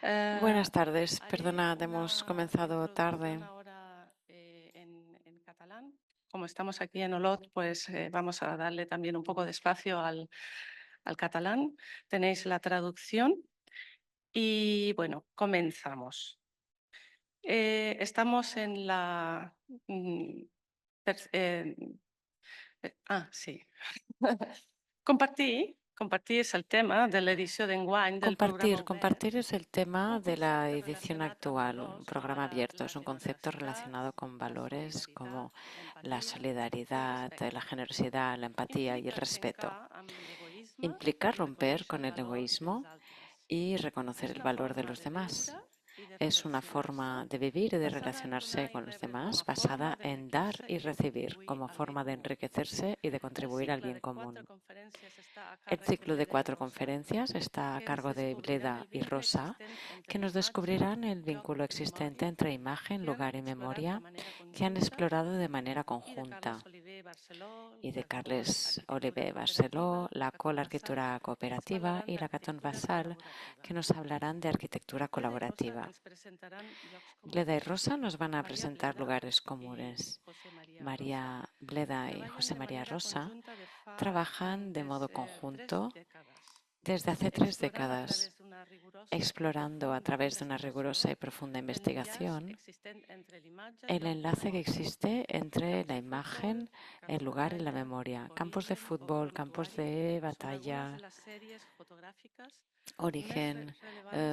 Buenas tardes. Haré Perdonad, hemos una comenzado introducción tarde. ahora en catalán. Como estamos aquí en Olot, pues vamos a darle también un poco de espacio al catalán. Tenéis la traducción y bueno, comenzamos. Estamos en la... mm, ter- eh, sí. Compartir es el tema de l'edició d'enguany del programa obert. Compartir es el tema Un de la concepte edición relacionat amb actual, un valors com programa ara abierto. la Es un concepto generositat, relacionado con la valores solidaritat, como la l'empatia i el solidaridad, la respecte. generosidad, la empatía y el Implica respeto. trencar amb l'egoisme Implica i romper reconèixer con el el valor dels egoísmo altres. y reconocer És el una valor de forma los de viure demás. i de Es una relacionar-se forma de vivir y de basada en relacionarse donar i con los rebre com demás a forma basada en dar d'enriquir-se y i de recibir, contribuir como al bé forma de comú. enriquecerse y de El contribuir al cicle bien de 4 común. conferències està a El càrrec ciclo de de Bleda i 4 Rosa, conferencias está a que ens cargo de descobriran Bleda el y vincle Rosa, existent que entre nos imatge, descubrirán el lloc vínculo i existente memòria, entre imagen, que han lugar y explorat de memoria, manera que han conjunta, explorado de manera i de Carles conjunta, Oliver Barceló, y de la COL, Carles Arquitectura Oliver Barceló, Cooperativa, la la Catón Cola Bassal, Arquitectura que ens Cooperativa parlaran y la Catón d'arquitectura Basal, col·laborativa. que nos hablarán de arquitectura Bleda i Rosa colaborativa. ens presentaran llocs Bleda y comuns. Rosa nos van a Maria presentar Bleda lugares i comunes. José María Rosa María Bleda y treballen José de María manera Rosa conjunta de fa trabajan de modo 3 conjunto dècades, desde hace 3 explorant a décadas, través d'una rigorosa i explorando a profunda través de una rigurosa investigació y profunda l'enllaç investigación existent entre l'imatge, el lloc i enlace que memòria, existe entre camps la de futbol, imagen, el camps de lugar y la batalla, memoria. Campos de origen, fútbol, campos obituari de són algunes de batalla, les sèries fotogràfiques més origen, rellevants de la seva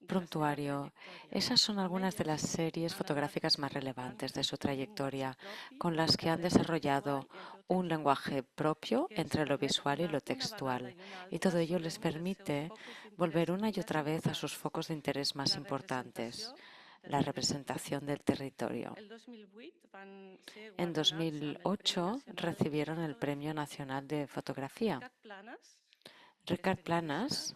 prontuario. trajectòria. Esas son Amb algunas de las elles series han anat fotográficas más desenvolupant relevantes de su un llenguatge trayectoria, propi con las que han entre lo desarrollado visual i el un textual, lenguaje propio que ens entre lo permet visual y tornar lo una vegada textual, i una y altra todo ello sobre les un dels seus permite focus volver d'interès una y més otra vez a sus importants, focos de interés más la importantes, representació del la territori. representación del territorio. El 2008 van ser En guardonats amb el Premi 2008 Nacional de recibieron el Premio Fotografia. Nacional de Fotografía. Ricard Planas és Ricard periodista, Planas,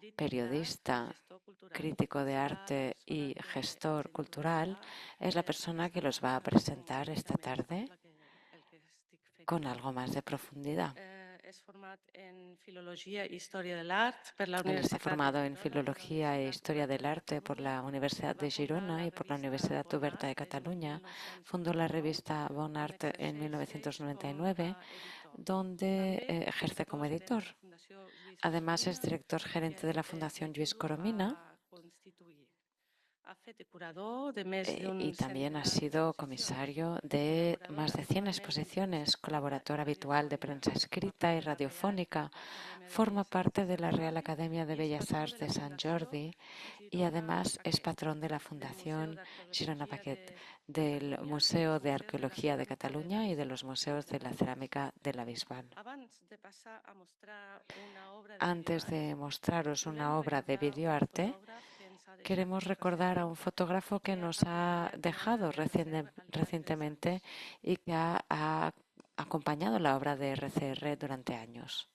crític d'art i periodista, gestor cultural. crítico de Serà la arte persona y que ens gestor cultural, introduirà es la persona que los va a amb algo presentar mica esta més tarde ample que el que estic fent con jo. algo más de profundidad. És format en Filologia i Història de l'Art per la Él está Universitat de formado en Girona i la Filología e Universitat Historia Oberta del de Arte por Catalunya. la Universidad Va de fundar Girona la y por la revista Universidad Bon Oberta de Art en Cataluña. Fundó la 1999, revista Bon on Art en exerceix com 1999, a editor. donde També és ejerce director como gerent editor. de la Fundació Lluís Además, es Coromina director i gerente de la Fundación que Lluís dur Coromina a constituir. Ha fet de curador de més d'un y también ha centenar sido d'exposicions, comisario de col·laborador más de 100 habitualment de premsa exposiciones, escrita colaborador i habitual de radiofònica. prensa Forma escrita part y de la Reial radiofónica, Acadèmia de forma Belles Arts parte de de Sant la Real Jordi Academia de i és Bellas patró Arts de de la Sant Fundació Jordi y Girona además es Paquet, patrón de la del Museu Fundación Girona d'Arqueologia Paquet, de del Catalunya i Museo dels de Museus de la Arqueología de Ceràmica de la Cataluña y de los Bisbal, Museos de entre la altres. Cerámica de la Bisbal. Abans de passar a mostrar una obra de Antes videoart, de mostraros volem una obra de recordar un videoarte, fotògraf que ens ha deixat queremos recordar a recentment un fotógrafo i que que nos ha ha acompanyat l'obra dejado de RCR al llarg dels recientemente anys. y que ha acompañado la obra de RCR durante años.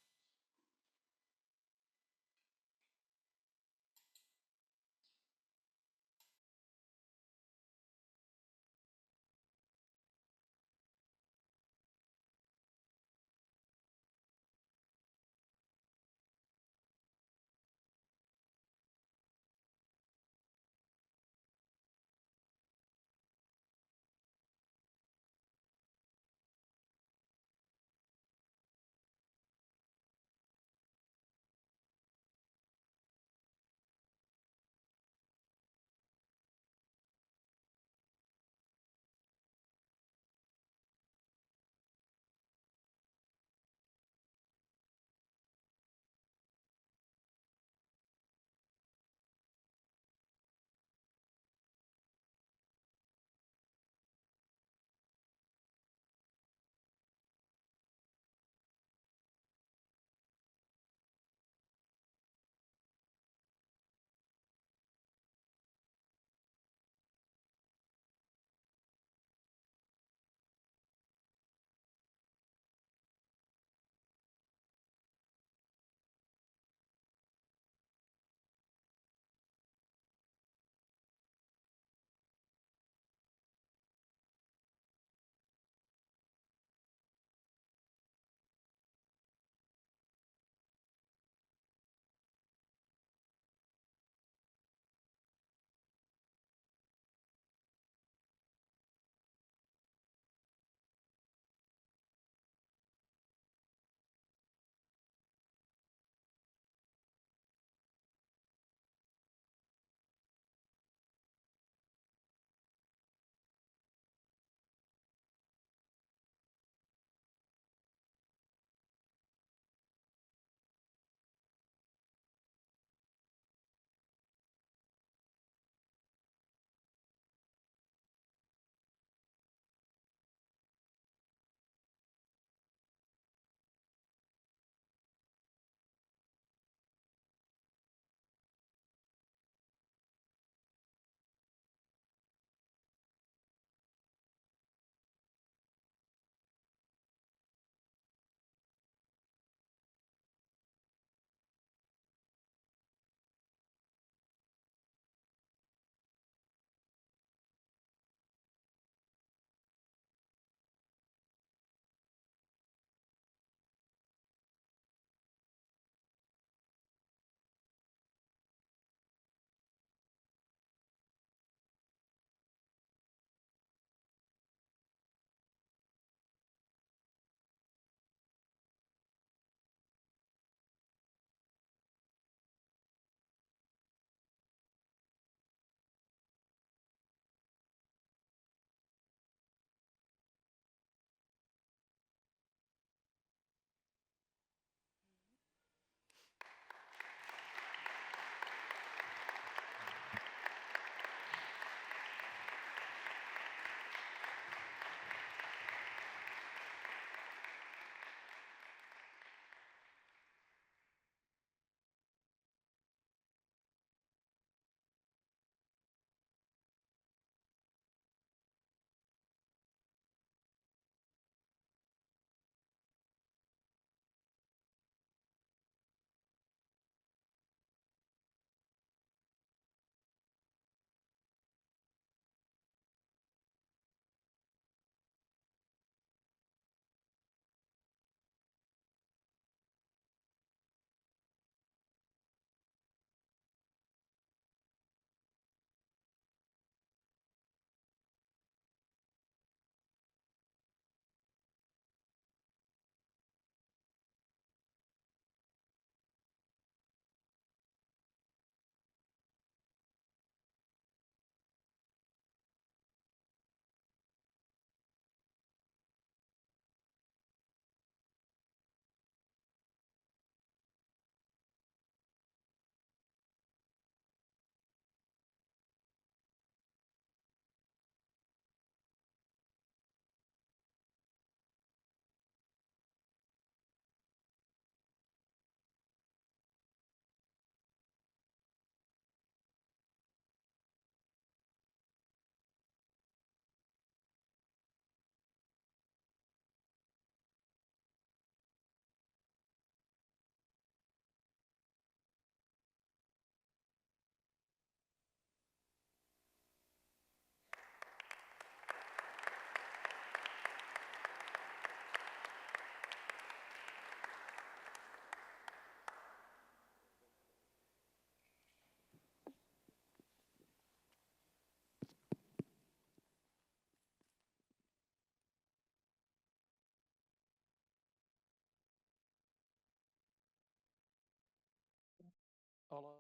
Hola,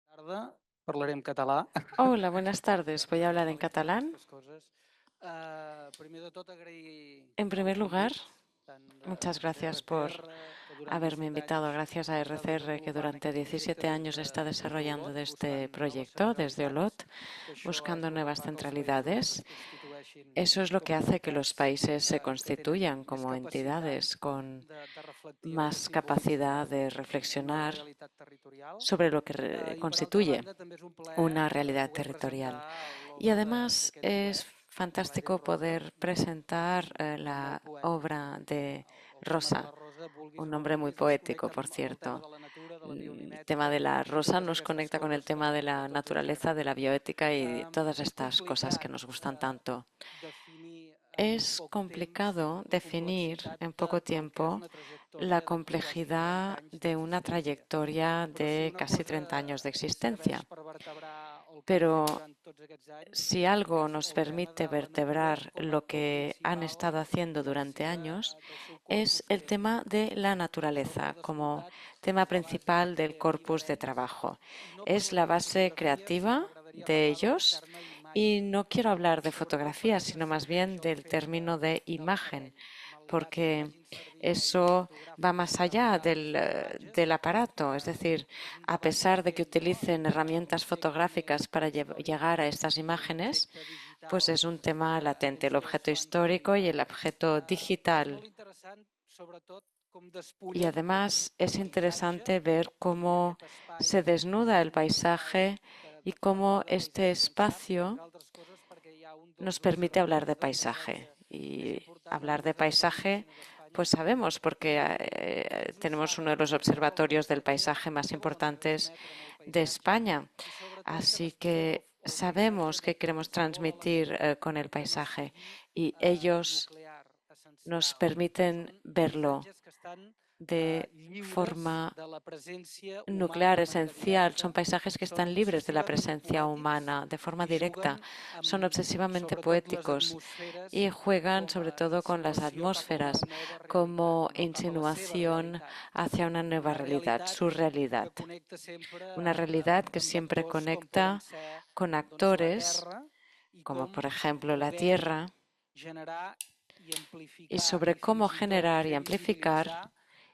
tarda. Parlaré en català. Hola, buenas tardes. Voy a hablar en catalán. Primer de tot, agrair En primer el lugar, convit tant muchas de gracias por RCR, que durant haberme 17 invitado, anys gracias a està RCR, que desenvolupant durante aquest projecte 17 años está des desarrollando d'Olot, de este buscant noves proyecto desde centralitats, Olot, que això és buscando el que nuevas fa que els països centralidades. es constitueixin Eso es lo que hace que los comunitats países se que tenen constituyan més como capacitat entidades con de reflectir o de más simbolitzar capacidad de una reflexionar realitat territorial. sobre lo que I per altra constituye banda també és un plaer una realidad poder territorial. presentar Y l'obra además d'aquest es poet, l'Aire fantástico Rosa, poder presentar d'un molt la poeta. obra de El tema de Rosa, la rosa, vulguis un o no nombre muy vulguis, ens poético, connecta por amb el tema cierto. de la natura, de la El tema biomimètica de la i rosa totes nos aquestes conecta con el coses tema de que la a tots ens naturaleza, de la agraden. bioética y todas És estas cosas que complicat nos gustan tanto. definir en Es poc temps complicado la definir complexitat en poco del que és tiempo una la trajectòria de quasi 30 complejidad anys de una d'existència. trayectoria Però si de una casi cosa 30 años de serveix existencia. per vertebrar el que han fet Pero durant tots aquests anys si algo és nos el tema permite de la natura vertebrar com a lo motor que han principal estado haciendo durante años, del seu es corpus el creatiu. tema de la Això per naturaleza como descomptat tema és la base principal del també i corpus de d'ells. trabajo. I no Es la parlaré de base fotografia, sinó creativa m'agradaria de parlar del ellos terme y imatge no quiero hablar de sobretot fotografía, perquè sino más bien transcendeix el del fet término de del imagen, aparell. Malgrat que porque facin servir eines eso va más fotogràfiques allá semblants a imatges, del aparato. Es decir, és un a debat pesar de que patent, no? utilicen herramientas L'objecte fotográficas més para històric llegar a estas i imágenes, l'objecte pues digital es un tema latente, el aquests dos objeto van per histórico y el separat. objeto És digital. molt interessant, sobretot, com Y despullen además es el paisatge interesante ver i cómo aquest espai se desnuda el d'un espai paisaje y per cómo parlar de este paisatge, en part, espacio entre altres coses, perquè hi ha un dels nos permite hablar de observatoris del paisaje. paisatge més Y important, no hablar de només de Catalunya, paisaje, sinó d'Espanya, pues sabemos, porque i ells ho tenemos uno saben, de los i és el observatorios del perquè paisaje más no volen importantes transmetre amb el de paisatge España. i sobretot que Así mestiguem que el paisatge sabemos de que queremos qualsevol transmitir element con el que no paisaje sigui y ellos nuclear, nos essencial. permiten Són verlo paisatges que estan de lliures forma de la presència nuclear humana més que esencial. Son directa, paisajes que són están libres de la excessivament presencia poètics humana de forma i juguen directa. Son amb, obsesivamente sobretot, les poéticos atmosferes y juegan com sobre a todo con las insinuació cap a una atmósferas nova realitat, como no? Cap a la seva insinuación realitat. hacia una nueva Una realidad, realitat su realidad. que connecta sempre Una realidad que amb siempre actors com poden conecta ser con doncs, la actores Terra i como com por ejemplo la podem Tierra generar i y amplificar sobre i cómo fins i tot generar y fer amplificar visibilitzar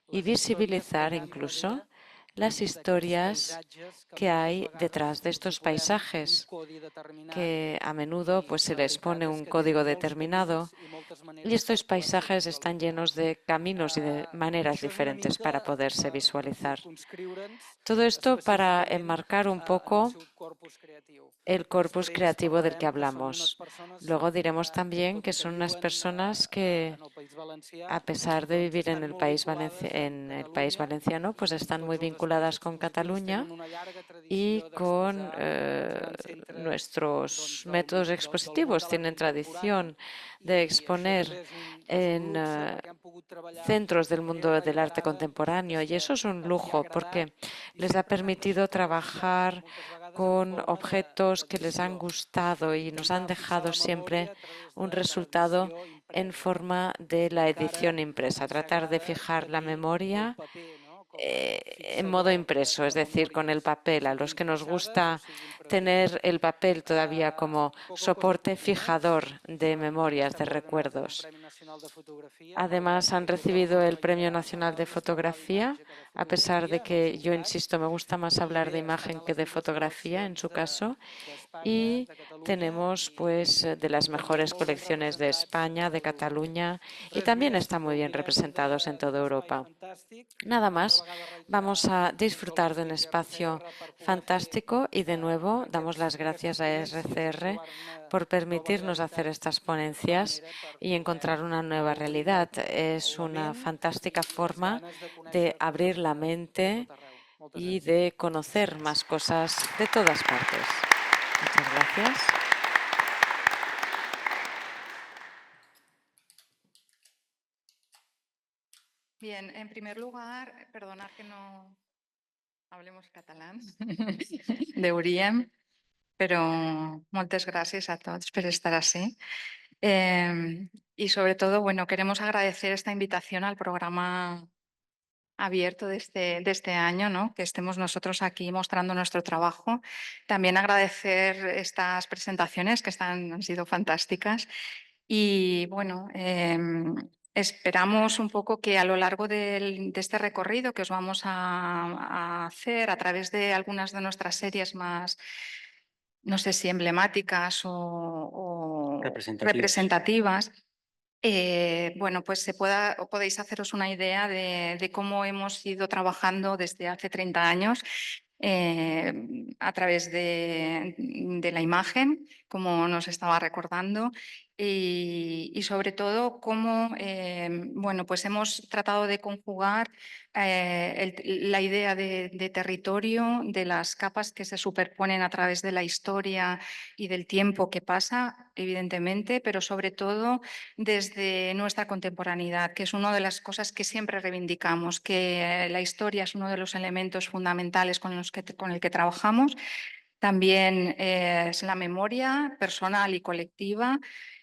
y les històries que visibilizar hi han incluso darrere las d'aquests historias paisatges que que moltes hay vegades detrás de els hi estos posem un paisajes, codi determinat que a menudo i pues se la les veritat pone és un que tenen código molts determinado camins i moltes y maneres per estos poder-se paisajes están visualitzar. llenos de caminos y de maneras Això és una diferentes mica para poderse per visualizar. circunscriure'ns Todo esto para específicament enmarcar un en el poco seu corpus creatiu. el corpus Després creativo del que parlarem que són unes hablamos. persones Luego diremos que, también tot i que que son unas viuen personas que, en el País Valencià, a pesar de doncs vivir estan molt vinculades amb en el país Catalunya valenciano, i pues amb están muy tots els vinculadas espais con expositius. Cataluña Tenen una llarga y tradició con d'exposar als grans centres nuestros doncs, métodos del món expositivos. de l'art Tienen contemporani tradición de i això exponer també és un en luxe perquè han pogut treballar centros del de manera mundo del arte reiterada i contemporáneo y eso es un els hi ha lujo agradat porque i les ha sempre n'han permitido deixat huella, trabajar moltes vegades en con forma objetos que les han d'edició gustado i y nos han tornar a fixar dejado la memòria siempre a través un de resultado l'edició en impresa, no? forma de I la encara edición impresa, ens tratar de agrada fijar la tenir el memoria paper, no? Com a en modo fixador impreso, es de decir, con el memòries, papel. A los siguin que nos fixades o gusta siguin presents. tener el papel todavía como Poca cosa soporte puc dir més fijador de perquè memorias, estem de guardonats amb un recuerdos. Premi Nacional de Fotografia, malgrat Además, han que jo torno recibido a el Premio reiterar, Nacional de m'agrada més parlar Fotografía, d'imatge que de a pesar de fotografia, en el que seu yo cas, insisto, me gusta más i hablar de bé, estan imagen a que les de millors fotografía en col·leccions su caso. d'Espanya, Y de Catalunya tenemos pues de las i també mejores molt ben colecciones de representats España, a de Europa. Cataluña y Res también més, están muy bien gaudirem representados en d'un toda espai Europa. fantàstic. Nada Una altra más, vegada reiterar vamos a doncs, el disfrutar de un convit espacio d'RCR per poder fer fantástico y de nuevo damos las aquestes gracias a ponències i RCR trobar-ne por noves permitirnos hacer realitats estas i d'alguna ponencias manera per y poder encontrar una nueva obrir realidad. Es la una ment fantástica i les forma ganes de de conèixer abrir coses la de mente tot arreu. Moltes y gràcies. de conocer más cosas de todas partes. Muchas gracias. Bien, en primer lugar, perdonar que no hablemos catalán, deuríem, però moltes gràcies a tots por estar así. Y sobre todo, bueno, queremos agradecer esta invitación al programa abierto de este año, ¿no? Que estemos nosotros aquí mostrando nuestro trabajo. También agradecer estas presentaciones que han sido fantásticas. Y bueno, esperamos un poco que a lo largo de este recorrido que os vamos a hacer a través de algunas de nuestras series más, no sé si emblemáticas o representativas, bueno, pues podéis haceros una idea de cómo hemos ido trabajando desde hace 30 años a través de la imagen, como nos estaba recordando, y sobre todo cómo bueno, pues hemos tratado de conjugar la idea de territorio, de las capas que se superponen a través de la historia y del tiempo que pasa, evidentemente, pero sobre todo desde nuestra contemporaneidad, que es una de las cosas que siempre reivindicamos, que la historia es uno de los elementos fundamentales con el que trabajamos. También es la memoria personal y colectiva.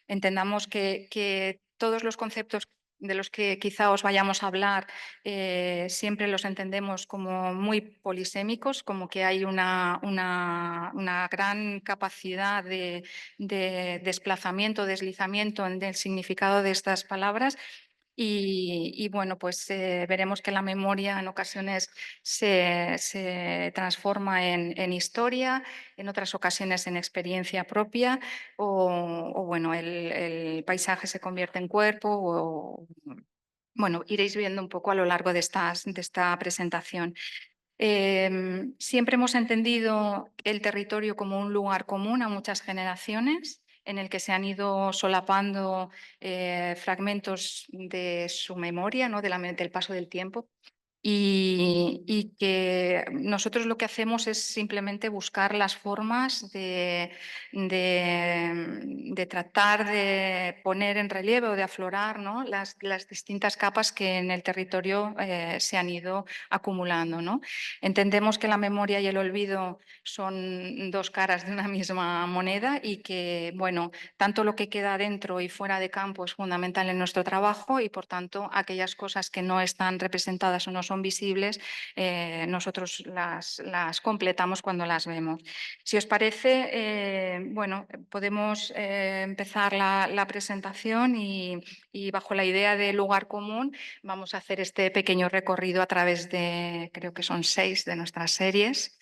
Entendamos que todos los conceptos de los que quizá os vayamos a hablar siempre los entendemos como muy polisémicos, como que hay una gran capacidad de desplazamiento, deslizamiento en el significado de estas palabras. Y bueno, pues veremos que la memoria en ocasiones se transforma en historia, en otras ocasiones en experiencia propia, o bueno, el paisaje se convierte en cuerpo, o bueno, iréis viendo un poco a lo largo de esta presentación. Siempre hemos entendido el territorio como un lugar común a muchas generaciones, en el que se han ido solapando fragmentos de su memoria, ¿no? Del paso del tiempo. Y que nosotros lo que hacemos es simplemente buscar las formas de tratar de poner en relieve o de aflorar, ¿no? las distintas capas que en el territorio se han ido acumulando, ¿no? Entendemos que la memoria y el olvido son dos caras de una misma moneda y que, bueno, tanto lo que queda dentro y fuera de campo es fundamental en nuestro trabajo y, por tanto, aquellas cosas que no están representadas o no son visibles, nosotros las completamos cuando las vemos. Si os parece, bueno, podemos empezar la presentación y bajo la idea de lugar común vamos a hacer este pequeño recorrido a través de, creo que son 6 de nuestras series.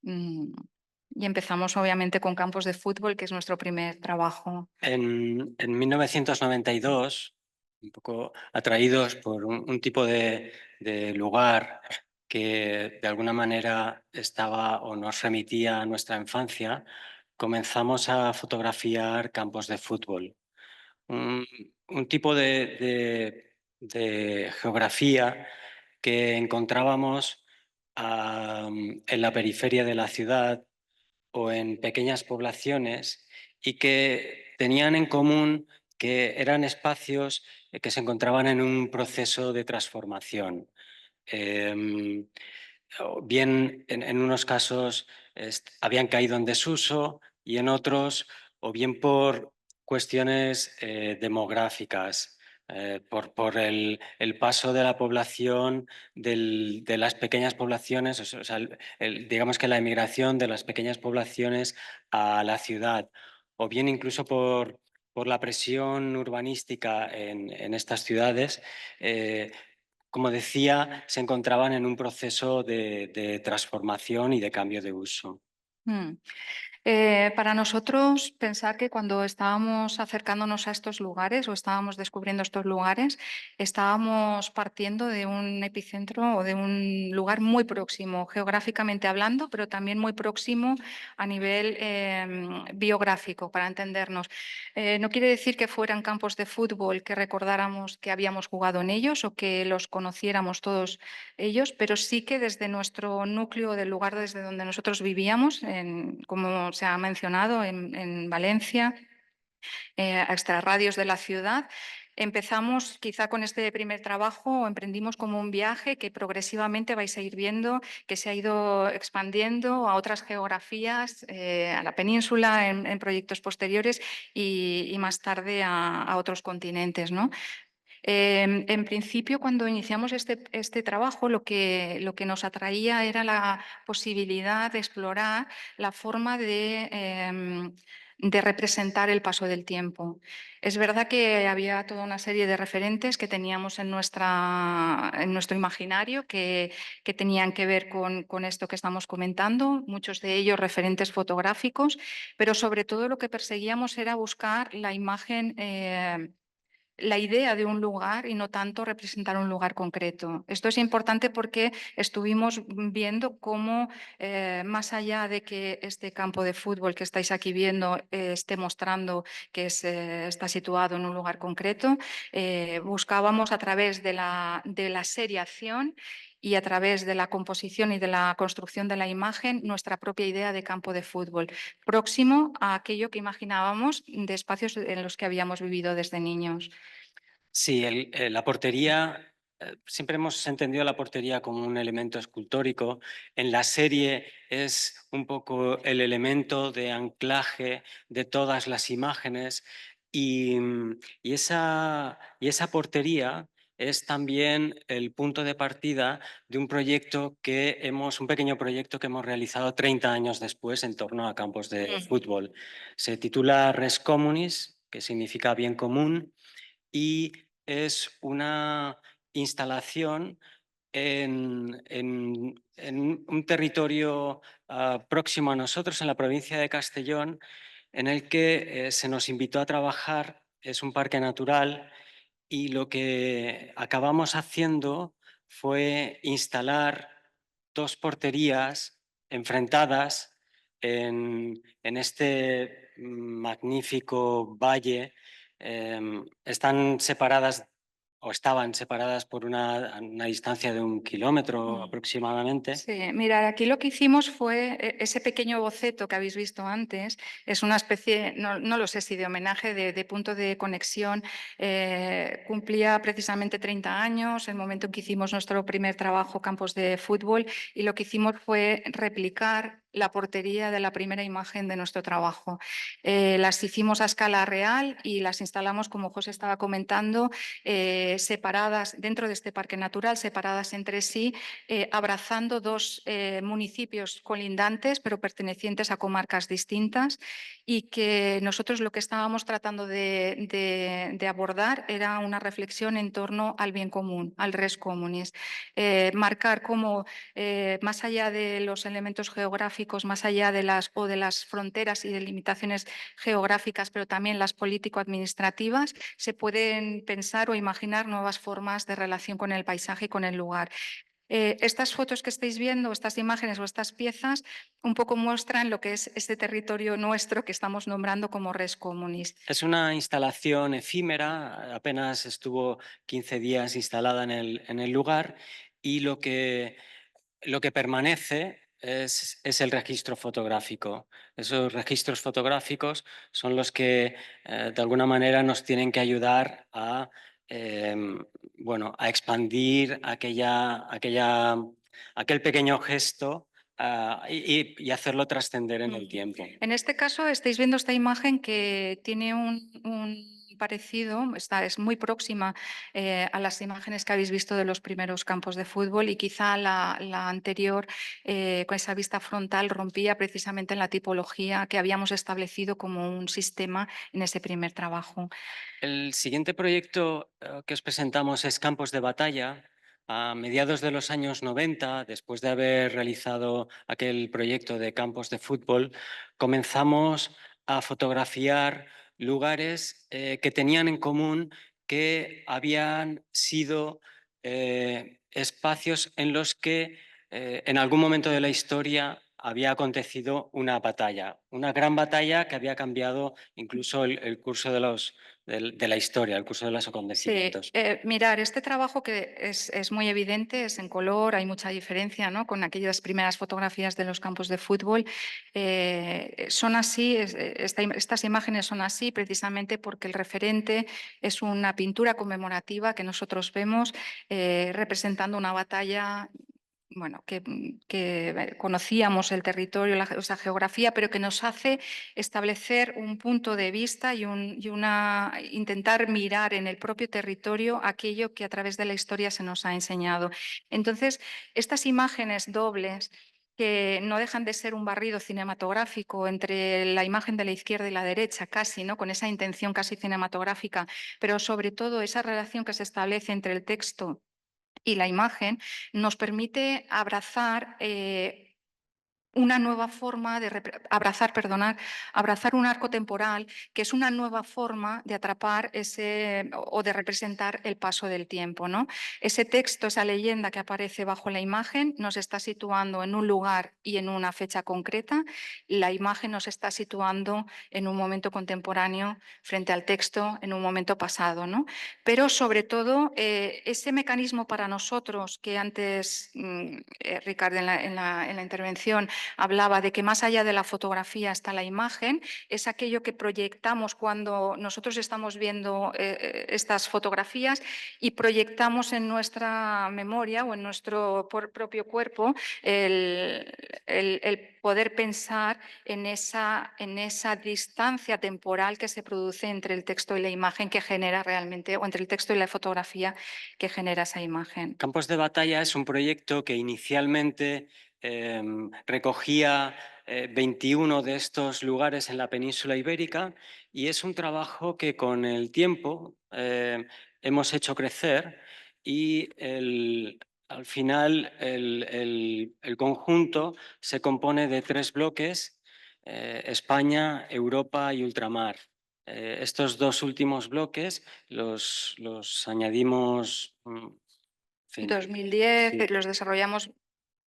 Y empezamos obviamente con campos de fútbol, que es nuestro primer trabajo. En 1992, un poco atraídos por un tipo de lugar que de alguna manera estaba o nos remitía a nuestra infancia, comenzamos a fotografiar campos de fútbol. Un tipo de geografía que encontrábamos en la periferia de la ciudad o en pequeñas poblaciones y que tenían en común que eran espacios que se encontraban en un proceso de transformación. Bien, en unos casos habían caído en desuso y en otros, o bien por cuestiones demográficas, por el paso de la población de las pequeñas poblaciones, o sea, digamos que la emigración de las pequeñas poblaciones a la ciudad, o bien incluso por la presión urbanística en estas ciudades. Como decía, se encontraban en un proceso de transformación y de cambio de uso. Para nosotros, pensar que cuando estábamos acercándonos a estos lugares o estábamos descubriendo estos lugares, estábamos partiendo de un epicentro o de un lugar muy próximo, geográficamente hablando, pero también muy próximo a nivel biográfico, para entendernos. No quiere decir que fueran campos de fútbol que recordáramos que habíamos jugado en ellos o que los conociéramos todos ellos, pero sí que desde nuestro núcleo, del lugar desde donde nosotros vivíamos, como se ha mencionado, en Valencia, a extrarradios de la ciudad. Empezamos quizá con este primer trabajo, o emprendimos como un viaje que progresivamente vais a ir viendo que se ha ido expandiendo a otras geografías, a la península en proyectos posteriores y más tarde a otros continentes, ¿no? En principio, cuando iniciamos este trabajo, lo que nos atraía era la posibilidad de explorar la forma de representar el paso del tiempo. Es verdad que había toda una serie de referentes que teníamos en nuestro imaginario que tenían que ver con esto que estamos comentando, muchos de ellos referentes fotográficos, pero sobre todo lo que perseguíamos era buscar la imagen, la idea de un lugar y no tanto representar un lugar concreto. Esto es importante porque estuvimos viendo cómo, más allá de que este campo de fútbol que estáis aquí viendo esté mostrando que está situado en un lugar concreto, buscábamos a través de la seriación y a través de la composición y de la construcción de la imagen nuestra propia idea de campo de fútbol, próximo a aquello que imaginábamos de espacios en los que habíamos vivido desde niños. Sí, la portería, siempre hemos entendido la portería como un elemento escultórico. En la serie es un poco el elemento de anclaje de todas las imágenes y esa portería es también el punto de partida de un proyecto un pequeño proyecto que hemos realizado 30 años después en torno a campos de fútbol. Se titula Res Communis, que significa bien común, y es una instalación en un territorio próximo a nosotros, en la provincia de Castellón, en el que se nos invitó a trabajar. Es un parque natural y lo que acabamos haciendo fue instalar 2 porterías enfrentadas en este magnífico valle. Están separadas o estaban separadas por una distancia de 1 kilómetro aproximadamente. Sí, mirad, aquí lo que hicimos fue ese pequeño boceto que habéis visto antes, es una especie, no lo sé si de homenaje, de punto de conexión. Cumplía precisamente 30 años, el momento en que hicimos nuestro primer trabajo, campos de fútbol, y lo que hicimos fue replicar la portería de la primera imagen de nuestro trabajo. Las hicimos a escala real y las instalamos, como José estaba comentando, separadas dentro de este parque natural, separadas entre sí, abrazando 2 municipios colindantes, pero pertenecientes a comarcas distintas, y que nosotros lo que estábamos tratando de abordar era una reflexión en torno al bien común, al res communis. Marcar cómo, más allá de los elementos geográficos, más allá de las fronteras y de limitaciones geográficas, pero también las político-administrativas, se pueden pensar o imaginar nuevas formas de relación con el paisaje y con el lugar. Estas fotos que estáis viendo, estas imágenes o estas piezas, un poco muestran lo que es este territorio nuestro que estamos nombrando como res communis. Es una instalación efímera, apenas estuvo 15 días instalada en el lugar, y lo que permanece es el registro fotográfico. Esos registros fotográficos son los que de alguna manera nos tienen que ayudar a expandir aquel pequeño gesto y hacerlo trascender en el tiempo. En este caso estáis viendo esta imagen que tiene un parecido, es muy próxima a las imágenes que habéis visto de los primeros campos de fútbol, y quizá la anterior, con esa vista frontal, rompía precisamente en la tipología que habíamos establecido como un sistema en ese primer trabajo. El siguiente proyecto que os presentamos es Campos de Batalla. A mediados de los años 90, después de haber realizado aquel proyecto de campos de fútbol, comenzamos a fotografiar lugares que tenían en común que habían sido espacios en los que en algún momento de la historia había acontecido una batalla, una gran batalla que había cambiado incluso el curso de la historia, el curso de los acontecimientos. Sí, mirar, este trabajo que es muy evidente, es en color, hay mucha diferencia, ¿no?, con aquellas primeras fotografías de los campos de fútbol. Son así, estas imágenes son así precisamente porque el referente es una pintura conmemorativa que nosotros vemos representando una batalla bueno, que conocíamos el territorio, la geografía, pero que nos hace establecer un punto de vista y intentar mirar en el propio territorio aquello que a través de la historia se nos ha enseñado. Entonces, estas imágenes dobles que no dejan de ser un barrido cinematográfico entre la imagen de la izquierda y la derecha, casi, ¿no? Con esa intención casi cinematográfica, pero sobre todo esa relación que se establece entre el texto y la imagen, nos permite abrazar una nueva forma de abrazar un arco temporal que es una nueva forma de atrapar o de representar el paso del tiempo, ¿no? Ese texto, esa leyenda que aparece bajo la imagen nos está situando en un lugar y en una fecha concreta. La imagen nos está situando en un momento contemporáneo frente al texto en un momento pasado, ¿no? Pero sobre todo ese mecanismo para nosotros que antes Ricardo en la intervención hablaba de que más allá de la fotografía está la imagen, es aquello que proyectamos cuando nosotros estamos viendo estas fotografías y proyectamos en nuestra memoria o en nuestro propio cuerpo el poder pensar en esa distancia temporal que se produce entre el texto y la imagen que genera realmente, o entre el texto y la fotografía que genera esa imagen. Campos de Batalla es un proyecto que inicialmente recogía 21 de estos lugares en la península ibérica y es un trabajo que con el tiempo hemos hecho crecer y al final el conjunto se compone de 3 bloques, España, Europa y ultramar. Estos 2 últimos bloques los añadimos... fin, 2010, sí. los desarrollamos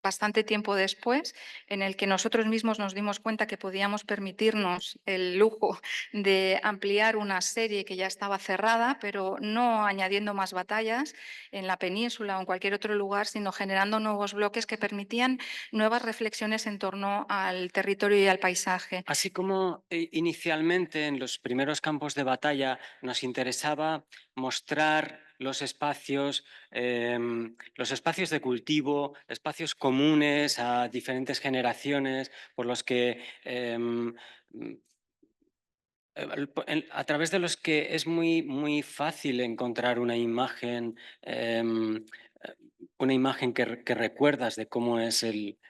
bastante tiempo después, en el que nosotros mismos nos dimos cuenta que podíamos permitirnos el lujo de ampliar una serie que ya estaba cerrada, pero no añadiendo más batallas en la península o en cualquier otro lugar, sino generando nuevos bloques que permitían nuevas reflexiones en torno al territorio y al paisaje. Así como inicialmente en los primeros campos de batalla nos interesaba mostrar los espacios de cultivo, espacios comunes a diferentes generaciones por los que a través de los que es muy fácil encontrar una imagen que recuerdas de cómo es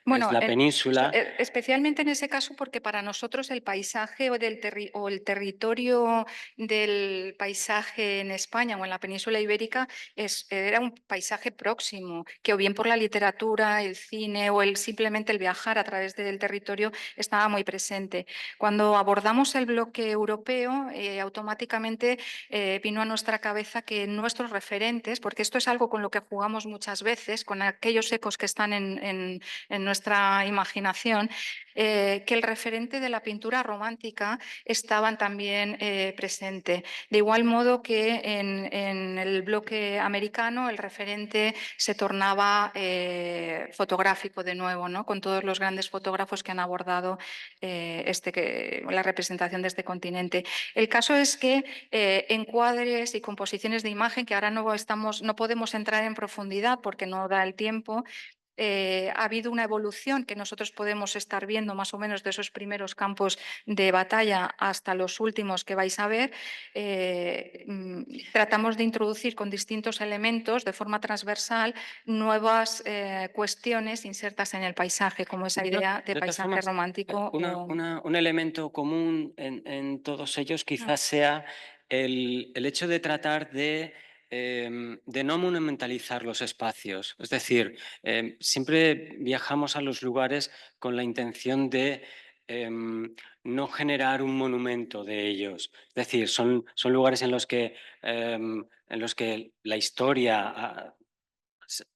Bueno, la península. especialmente en ese caso porque para nosotros el paisaje o el territorio del paisaje en España o en la península ibérica era un paisaje próximo, que o bien por la literatura, el cine o simplemente el viajar a través del territorio estaba muy presente. Cuando abordamos el bloque europeo, automáticamente vino a nuestra cabeza que nuestros referentes, porque esto es algo con lo que jugamos muchas veces, con aquellos ecos que están en nuestra imaginación, que el referente de la pintura romántica estaban también presente. De igual modo que en el bloque americano el referente se tornaba fotográfico de nuevo, ¿no? Con todos los grandes fotógrafos que han abordado la representación de este continente. El caso es que encuadres y composiciones de imagen, que ahora no podemos entrar en profundidad porque no da el tiempo, ha habido una evolución que nosotros podemos estar viendo más o menos de esos primeros campos de batalla hasta los últimos que vais a ver. Tratamos de introducir con distintos elementos de forma transversal nuevas cuestiones insertas en el paisaje, como esa idea de todas paisaje formas, romántico. un elemento común en todos ellos quizás sea el hecho de tratar de no monumentalizar los espacios. Es decir, siempre viajamos a los lugares con la intención de no generar un monumento de ellos. Es decir, son lugares en los que la historia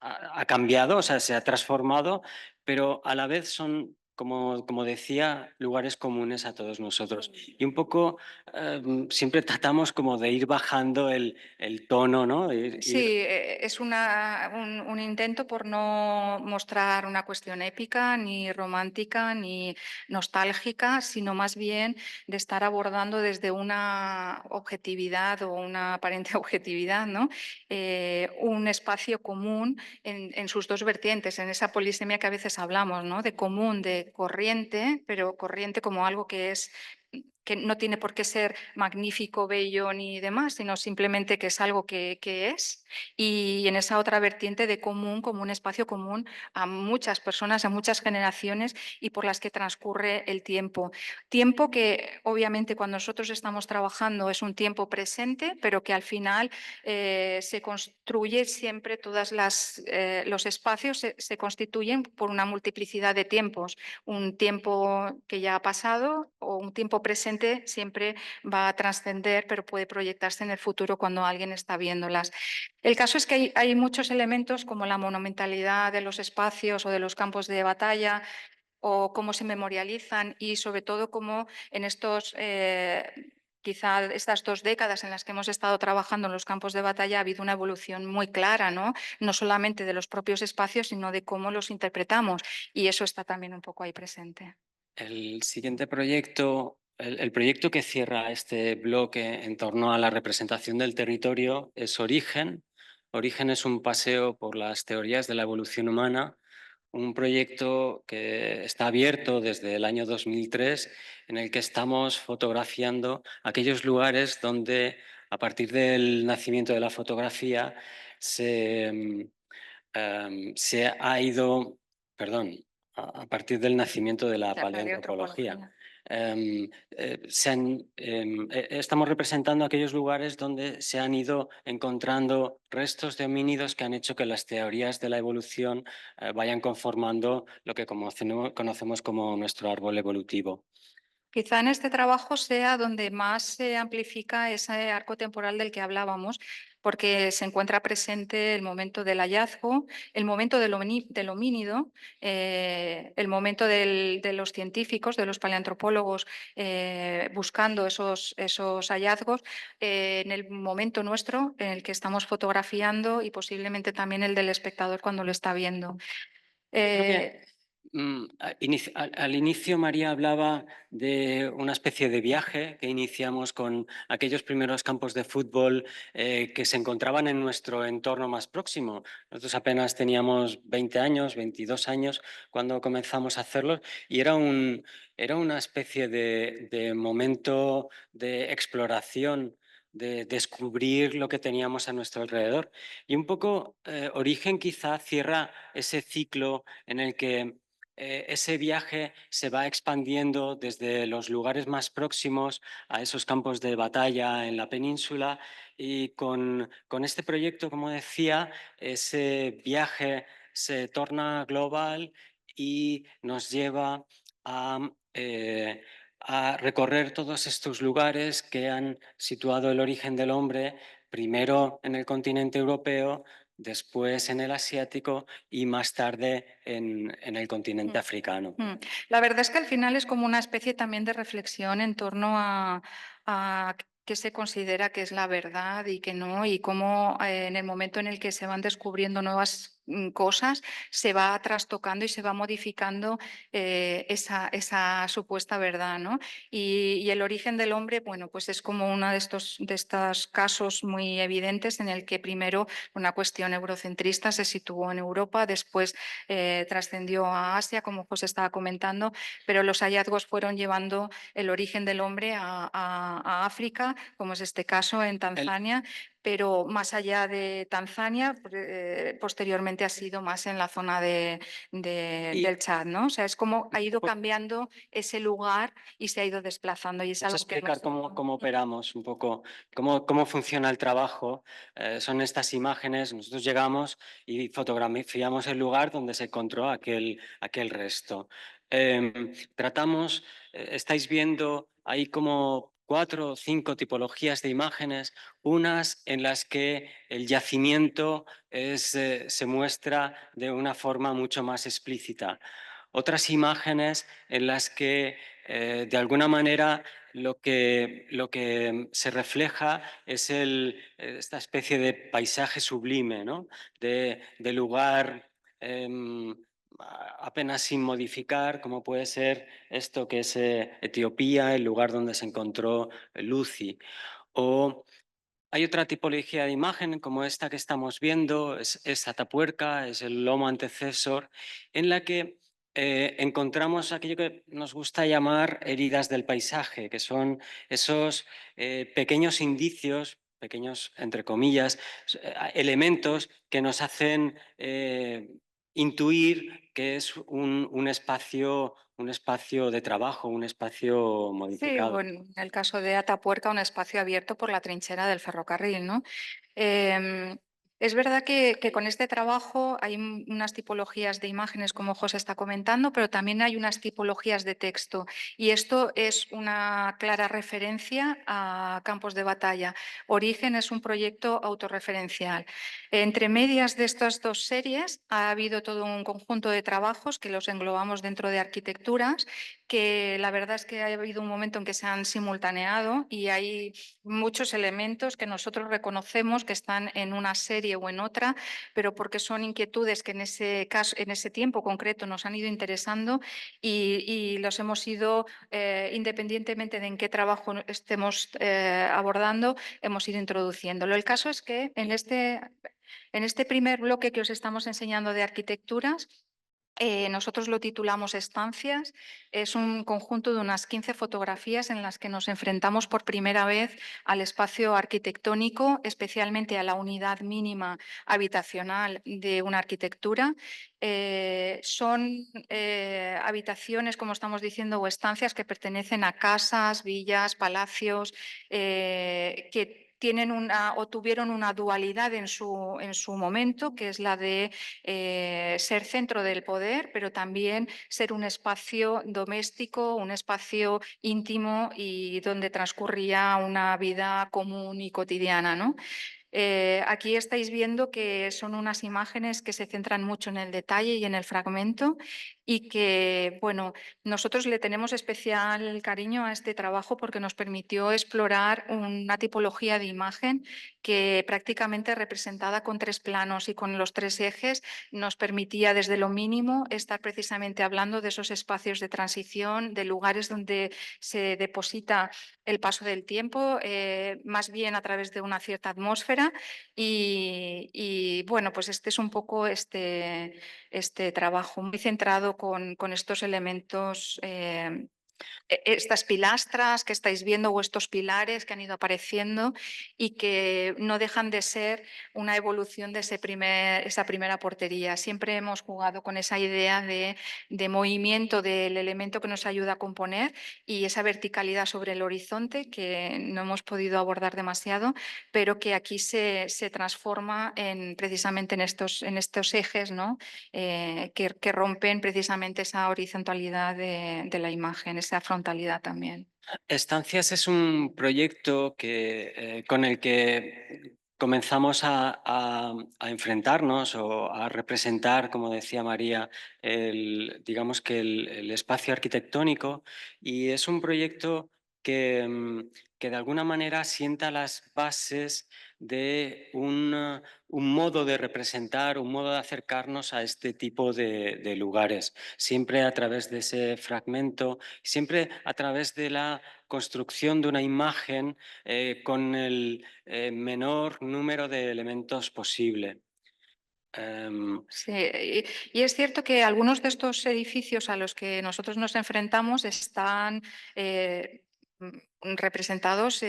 ha cambiado, o sea, se ha transformado, pero a la vez son como decía, lugares comunes a todos nosotros. Y un poco siempre tratamos como de ir bajando el tono, ¿no? Sí, es un intento por no mostrar una cuestión épica, ni romántica, ni nostálgica, sino más bien de estar abordando desde una objetividad o una aparente objetividad, ¿no? Un espacio común en sus dos vertientes, en esa polisemia que a veces hablamos, ¿no? De común, de corriente, pero corriente como algo que no tiene por qué ser magnífico, bello ni demás, sino simplemente que es algo que es, y en esa otra vertiente de común, como un espacio común a muchas personas, a muchas generaciones y por las que transcurre el tiempo. Tiempo que obviamente cuando nosotros estamos trabajando es un tiempo presente, pero que al final se construye siempre, los espacios se constituyen por una multiplicidad de tiempos. Un tiempo que ya ha pasado o un tiempo presente siempre va a trascender, pero puede proyectarse en el futuro cuando alguien está viéndolas. El caso es que hay muchos elementos como la monumentalidad de los espacios o de los campos de batalla, o cómo se memorializan y sobre todo cómo en quizá estas 2 décadas en las que hemos estado trabajando en los campos de batalla ha habido una evolución muy clara, ¿no? No solamente de los propios espacios, sino de cómo los interpretamos, y eso está también un poco ahí presente. El siguiente proyecto, el proyecto que cierra este bloque en torno a la representación del territorio es Origen. Origen es un paseo por las teorías de la evolución humana, un proyecto que está abierto desde el año 2003, en el que estamos fotografiando aquellos lugares donde, a partir del nacimiento de la fotografía, se ha ido, perdón, a partir del nacimiento de la La paleoantropología. paleoantropología. Estamos representando aquellos lugares donde se han ido encontrando restos de homínidos que han hecho que las teorías de la evolución vayan conformando lo que conocemos como nuestro árbol evolutivo. Quizá en este trabajo sea donde más se amplifica ese arco temporal del que hablábamos, porque se encuentra presente el momento del hallazgo, el momento del homínido, el momento de los científicos, de los paleoantropólogos buscando esos hallazgos, en el momento nuestro en el que estamos fotografiando y posiblemente también el del espectador cuando lo está viendo. Al inicio María hablaba de una especie de viaje que iniciamos con aquellos primeros campos de fútbol que se encontraban en nuestro entorno más próximo. Nosotros apenas teníamos 20 años, 22 años cuando comenzamos a hacerlo, y era una especie de momento de exploración, de descubrir lo que teníamos a nuestro alrededor. Y un poco Origen quizá cierra ese ciclo en el que ese viaje se va expandiendo desde los lugares más próximos a esos campos de batalla en la península, y con este proyecto, como decía, ese viaje se torna global y nos lleva a recorrer todos estos lugares que han situado el origen del hombre, primero en el continente europeo, después en el asiático y más tarde en el continente africano. La verdad es que al final es como una especie también de reflexión en torno a qué se considera que es la verdad y qué no, y cómo en el momento en el que se van descubriendo nuevas cosas, se va trastocando y se va modificando esa supuesta verdad, ¿no? Y el origen del hombre, bueno, pues es como uno de estos casos muy evidentes en el que primero una cuestión eurocentrista se situó en Europa, después trascendió a Asia, como José estaba comentando, pero los hallazgos fueron llevando el origen del hombre a África, como es este caso en Tanzania, pero más allá de Tanzania, posteriormente ha sido más en la zona del Chad, ¿no? O sea, es como ha ido cambiando ese lugar y se ha ido desplazando. Y es Vamos a algo que explicar cómo operamos un poco, cómo funciona el trabajo. Son estas imágenes, nosotros llegamos y fotografiamos el lugar donde se encontró aquel resto. Estáis viendo ahí como 4 o 5 tipologías de imágenes, unas en las que el yacimiento se muestra de una forma mucho más explícita, otras imágenes en las que de alguna manera lo que se refleja es esta especie de paisaje sublime, ¿no? de lugar apenas sin modificar, como puede ser esto que es Etiopía, el lugar donde se encontró Lucy. O hay otra tipología de imagen como esta que estamos viendo, es Atapuerca, es el lomo antecesor, en la que encontramos aquello que nos gusta llamar heridas del paisaje, que son esos pequeños indicios, pequeños entre comillas, elementos que nos hacen intuir que es un espacio de trabajo, un espacio Sí, modificado. bueno, en el caso de Atapuerca, un espacio abierto por la trinchera del ferrocarril, ¿no? Es verdad que con este trabajo hay unas tipologías de imágenes, como José está comentando, pero también hay unas tipologías de texto. Y esto es una clara referencia a Campos de Batalla. Origen es un proyecto autorreferencial. Entre medias de estas dos series ha habido todo un conjunto de trabajos que los englobamos dentro de arquitecturas, que la verdad es que ha habido un momento en que se han simultaneado y hay muchos elementos que nosotros reconocemos que están en una serie o en otra, pero porque son inquietudes que en ese caso, en ese tiempo concreto nos han ido interesando y los hemos ido, independientemente de en qué trabajo estemos abordando, hemos ido introduciéndolo. El caso es que en este primer bloque que os estamos enseñando de arquitecturas, nosotros lo titulamos Estancias. Es un conjunto de unas 15 fotografías en las que nos enfrentamos por primera vez al espacio arquitectónico, especialmente a la unidad mínima habitacional de una arquitectura. Son habitaciones, como estamos diciendo, o estancias que pertenecen a casas, villas, palacios, que tienen o tuvieron una dualidad en su momento, que es la de ser centro del poder, pero también ser un espacio doméstico, un espacio íntimo y donde transcurría una vida común y cotidiana, ¿no? Aquí estáis viendo que son unas imágenes que se centran mucho en el detalle y en el fragmento y que, bueno, nosotros le tenemos especial cariño a este trabajo porque nos permitió explorar una tipología de imagen que prácticamente representada con 3 planos y con los 3 ejes nos permitía desde lo mínimo estar precisamente hablando de esos espacios de transición, de lugares donde se deposita el paso del tiempo, más bien a través de una cierta atmósfera y bueno, pues este es un poco este trabajo muy centrado con estos elementos, estas pilastras que estáis viendo o estos pilares que han ido apareciendo y que no dejan de ser una evolución de esa primera portería. Siempre hemos jugado con esa idea de movimiento del elemento que nos ayuda a componer y esa verticalidad sobre el horizonte que no hemos podido abordar demasiado, pero que aquí se transforma precisamente en estos ejes, ¿no? Que rompen precisamente esa horizontalidad de la imagen, esa frontalidad también. Estancias es un proyecto con el que comenzamos a enfrentarnos o a representar, como decía María, digamos que el espacio arquitectónico, y es un proyecto que de alguna manera sienta las bases de un modo de representar, un modo de acercarnos a este tipo de lugares, siempre a través de ese fragmento, siempre a través de la construcción de una imagen con el menor número de elementos posible. Sí, y es cierto que algunos de estos edificios a los que nosotros nos enfrentamos están representados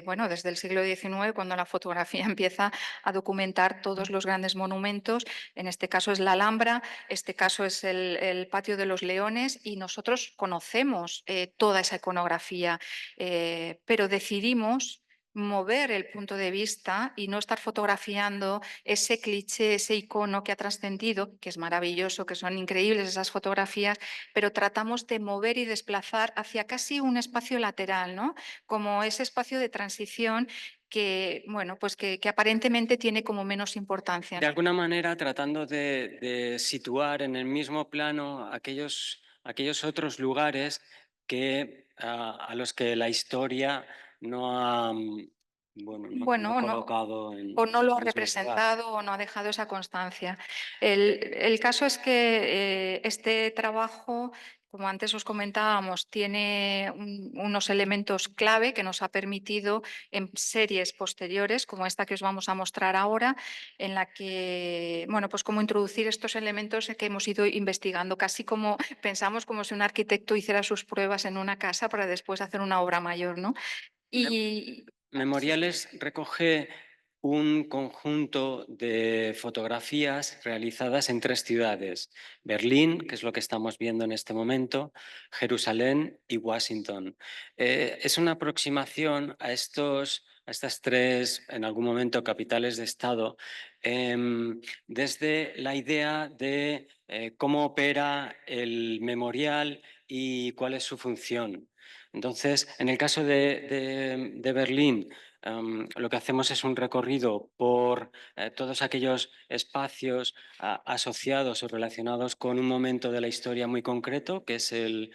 bueno, desde el siglo XIX, cuando la fotografía empieza a documentar todos los grandes monumentos. En este caso es la Alhambra, este caso es el Patio de los Leones y nosotros conocemos toda esa iconografía, pero decidimos mover el punto de vista y no estar fotografiando ese cliché, ese icono que ha trascendido, que es maravilloso, que son increíbles esas fotografías, pero tratamos de mover y desplazar hacia casi un espacio lateral, ¿no? Como ese espacio de transición bueno, pues que aparentemente tiene como menos importancia. De alguna manera tratando de situar en el mismo plano aquellos otros lugares que, a los que la historia no ha, no ha Bueno, colocado o no lo ha el mismo lugar. representado o no ha dejado esa constancia. El caso es que este trabajo, como antes os comentábamos, tiene unos elementos clave que nos ha permitido en series posteriores, como esta que os vamos a mostrar ahora, en la que, bueno, pues cómo introducir estos elementos que hemos ido investigando, casi como pensamos como si un arquitecto hiciera sus pruebas en una casa para después hacer una obra mayor, ¿no? Y Memoriales recoge un conjunto de fotografías realizadas en 3 ciudades: Berlín, que es lo que estamos viendo en este momento, Jerusalén y Washington. Es una aproximación a estas 3, en algún momento, capitales de Estado, desde la idea de cómo opera el memorial y cuál es su función. Entonces, en el caso de Berlín, lo que hacemos es un recorrido por todos aquellos espacios asociados o relacionados con un momento de la historia muy concreto, que es el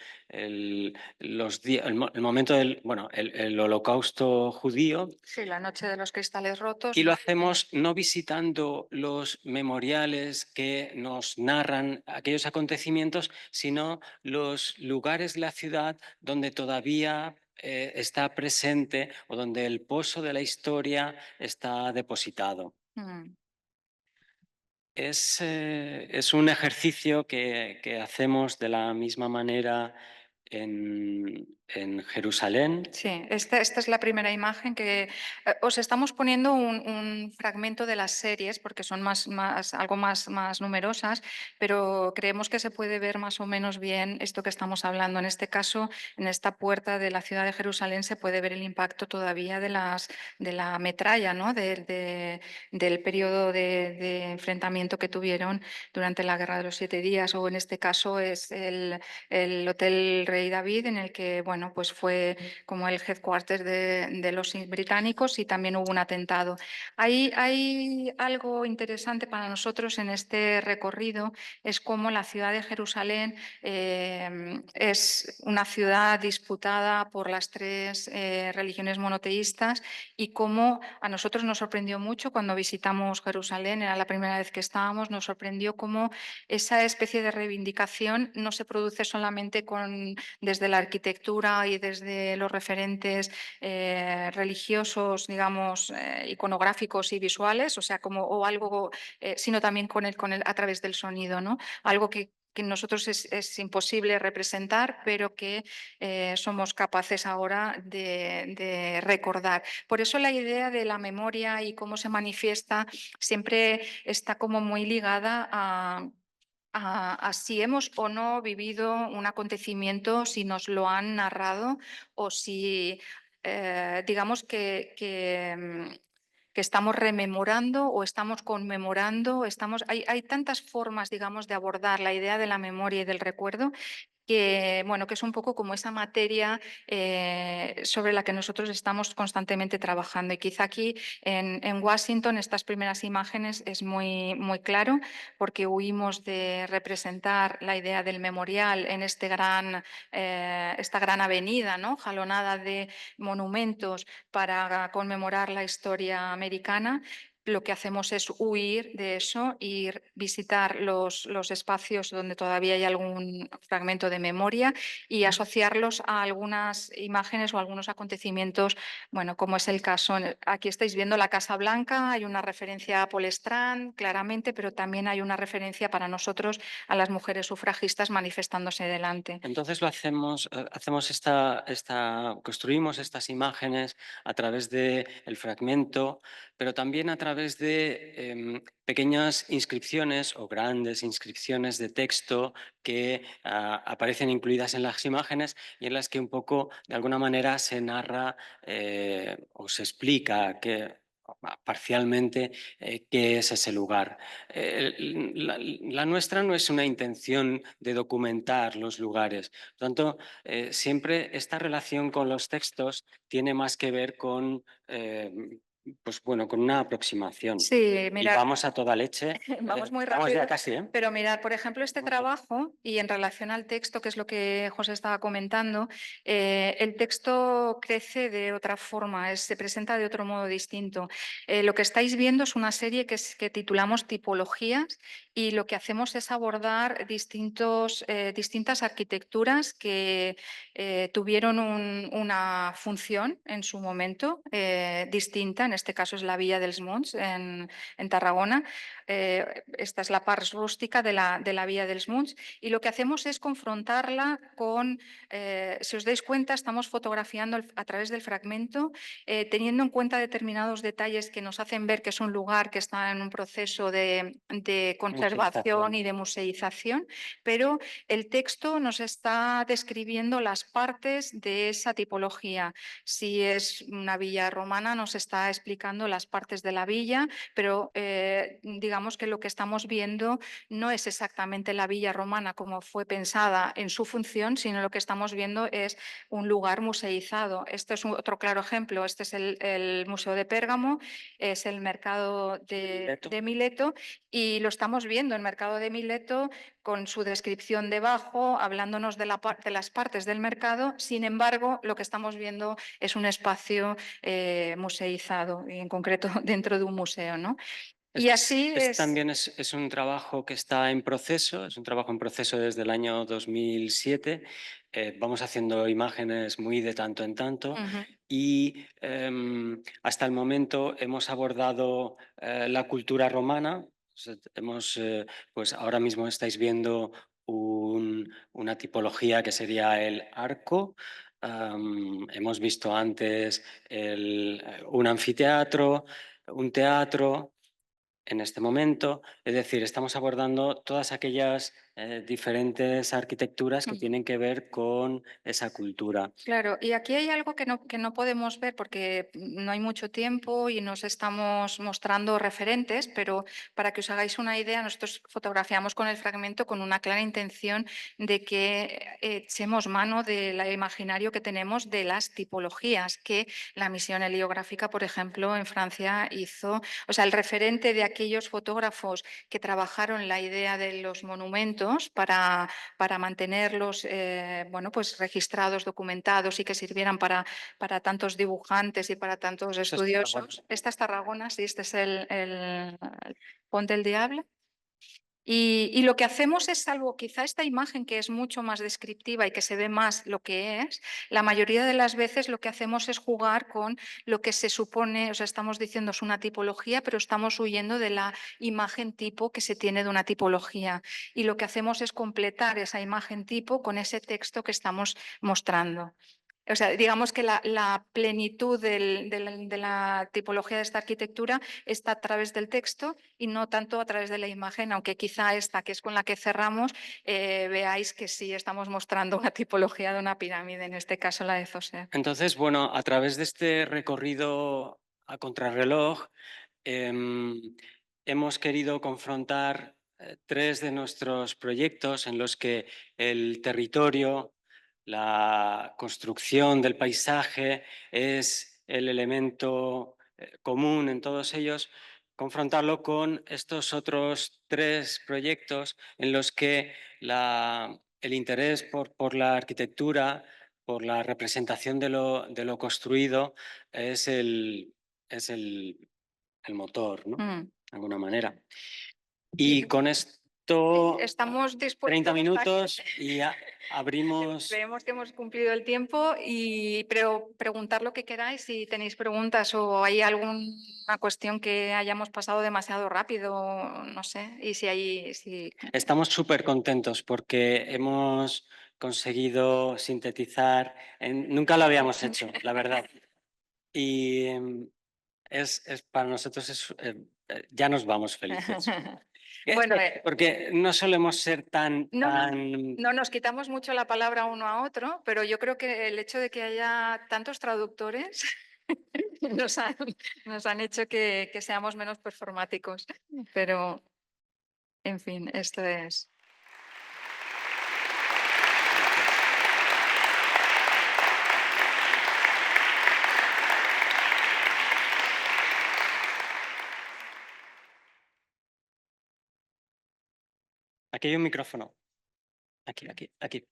momento el Holocausto judío. sí, la noche de los cristales rotos. Y lo hacemos no visitando los memoriales que nos narran aquellos acontecimientos, sino los lugares de la ciudad donde todavía está presente o donde el pozo de la historia está depositado. Mm. Es un ejercicio que hacemos de la misma manera en Jerusalén. Sí, esta es la primera imagen que os estamos poniendo un fragmento de las series porque son algo más numerosas, pero creemos que se puede ver más o menos bien esto que estamos hablando. En este caso, en esta puerta de la ciudad de Jerusalén se puede ver el impacto todavía de la metralla, ¿no? Del periodo de enfrentamiento que tuvieron durante la Guerra de los 7 días, o en este caso es el Hotel Rey David, en el que, bueno, pues fue como el headquarters de los británicos, y también hubo un atentado. Hay algo interesante para nosotros en este recorrido, es cómo la ciudad de Jerusalén es una ciudad disputada por las 3 religiones monoteístas, y cómo a nosotros nos sorprendió mucho cuando visitamos Jerusalén, era la primera vez que estábamos, nos sorprendió cómo esa especie de reivindicación no se produce solamente desde la arquitectura y desde los referentes religiosos, digamos, iconográficos y visuales, o sea, o algo, sino también a través del sonido, ¿no? Algo que nosotros es imposible representar, pero que somos capaces ahora de recordar. Por eso la idea de la memoria y cómo se manifiesta siempre está como muy ligada a si hemos o no vivido un acontecimiento, si nos lo han narrado, o si digamos que estamos rememorando o estamos conmemorando. Hay tantas formas, digamos, de abordar la idea de la memoria y del recuerdo, que, bueno, que es un poco como esa materia sobre la que nosotros estamos constantemente trabajando. Y quizá aquí en Washington estas primeras imágenes es muy claro, porque huimos de representar la idea del memorial en esta gran avenida, ¿no? Jalonada de monumentos para conmemorar la historia americana. Lo que hacemos es huir de eso, ir visitar los espacios donde todavía hay algún fragmento de memoria y asociarlos a algunas imágenes o algunos acontecimientos, bueno, como es el caso. Aquí estáis viendo la Casa Blanca, hay una referencia a Paul Strand, claramente, pero también hay una referencia para nosotros a las mujeres sufragistas manifestándose delante. Entonces construimos estas imágenes a través del fragmento, pero también a través de pequeñas inscripciones o grandes inscripciones de texto que aparecen incluidas en las imágenes, y en las que un poco, de alguna manera, se narra o se explica parcialmente qué es ese lugar. La nuestra no es una intención de documentar los lugares. Por tanto, siempre esta relación con los textos tiene más que ver con pues bueno, con una aproximación. Sí, Y mira, vamos a toda leche. vamos muy Vamos ya rápido. casi, ¿eh? Pero mirad, por ejemplo, este Mucho. trabajo y en relación al texto, que es lo que José estaba comentando, el texto crece de otra forma, se presenta de otro modo distinto. Lo que estáis viendo es una serie que titulamos Tipologías y lo que hacemos es abordar distintas arquitecturas que tuvieron una función en su momento distinta, en este caso es la Villa dels Monts en Tarragona. Esta es la part rústica de la Vía dels Monts y lo que hacemos es confrontarla con, si os dais cuenta, estamos fotografiando a través del fragmento, teniendo en cuenta determinados detalles que nos hacen ver que es un lugar que está en un proceso de conservación y de museización, pero el texto nos está describiendo las partes de esa tipología. Si es una villa romana, nos está explicando las partes de la villa, pero digamos que lo que estamos viendo no es exactamente la villa romana como fue pensada en su función, sino lo que estamos viendo es un lugar museizado. Este es otro claro ejemplo. Este es el Museo de Pérgamo, es el mercado de Mileto y lo estamos viendo, el mercado de Mileto con su descripción debajo, hablándonos de las partes del mercado. Sin embargo, lo que estamos viendo es un espacio museizado, y en concreto dentro de un museo, ¿no? Y así es. También es un trabajo que está en proceso, es un trabajo en proceso desde el año 2007. Vamos haciendo imágenes muy de tanto en tanto y hasta el momento hemos abordado la cultura romana. Pues ahora mismo estáis viendo una tipología que sería el arco. Hemos visto antes un anfiteatro, un teatro. En este momento, es decir, estamos abordando todas aquellas diferentes arquitecturas que tienen que ver con esa cultura. Claro, y aquí hay algo que no podemos ver porque no hay mucho tiempo y nos estamos mostrando referentes, pero para que os hagáis una idea, nosotros fotografiamos con el fragmento con una clara intención de que echemos mano del imaginario que tenemos de las tipologías que la misión heliográfica, por ejemplo, en Francia hizo. O sea, el referente de aquellos fotógrafos que trabajaron la idea de los monumentos para mantenerlos bueno, pues registrados, documentados y que sirvieran para tantos dibujantes y para tantos estudiosos. Esta es Tarragona, sí, este es el Pont del Diable. Y lo que hacemos es, salvo quizá esta imagen que es mucho más descriptiva y que se ve más lo que es, la mayoría de las veces lo que hacemos es jugar con lo que se supone, o sea, estamos diciendo es una tipología, pero estamos huyendo de la imagen tipo que se tiene de una tipología. Y lo que hacemos es completar esa imagen tipo con ese texto que estamos mostrando. O sea, digamos que la plenitud de la tipología de esta arquitectura está a través del texto y no tanto a través de la imagen, aunque quizá esta, que es con la que cerramos, veáis que sí estamos mostrando una tipología de una pirámide, en este caso la de Zoser. Entonces, bueno, a través de este recorrido a contrarreloj, hemos querido confrontar tres de nuestros proyectos en los que el territorio, la construcción del paisaje es el elemento común en todos ellos, confrontarlo con estos otros tres proyectos en los que el interés por la arquitectura, por la representación de lo construido, es el motor, ¿no? De alguna manera. Y con esto, estamos 30 minutos y abrimos. Creemos que hemos cumplido el tiempo y preguntar lo que queráis si tenéis preguntas o hay alguna cuestión que hayamos pasado demasiado rápido, no sé. Y si hay. Estamos súper contentos porque hemos conseguido sintetizar. Nunca lo habíamos hecho, la verdad. Y para nosotros ya nos vamos felices. Bueno, porque no solemos ser tan... No nos quitamos mucho la palabra uno a otro, pero yo creo que el hecho de que haya tantos traductores nos han hecho que seamos menos performáticos. Pero, en fin, esto es... Aquí hay un micrófono. Aquí.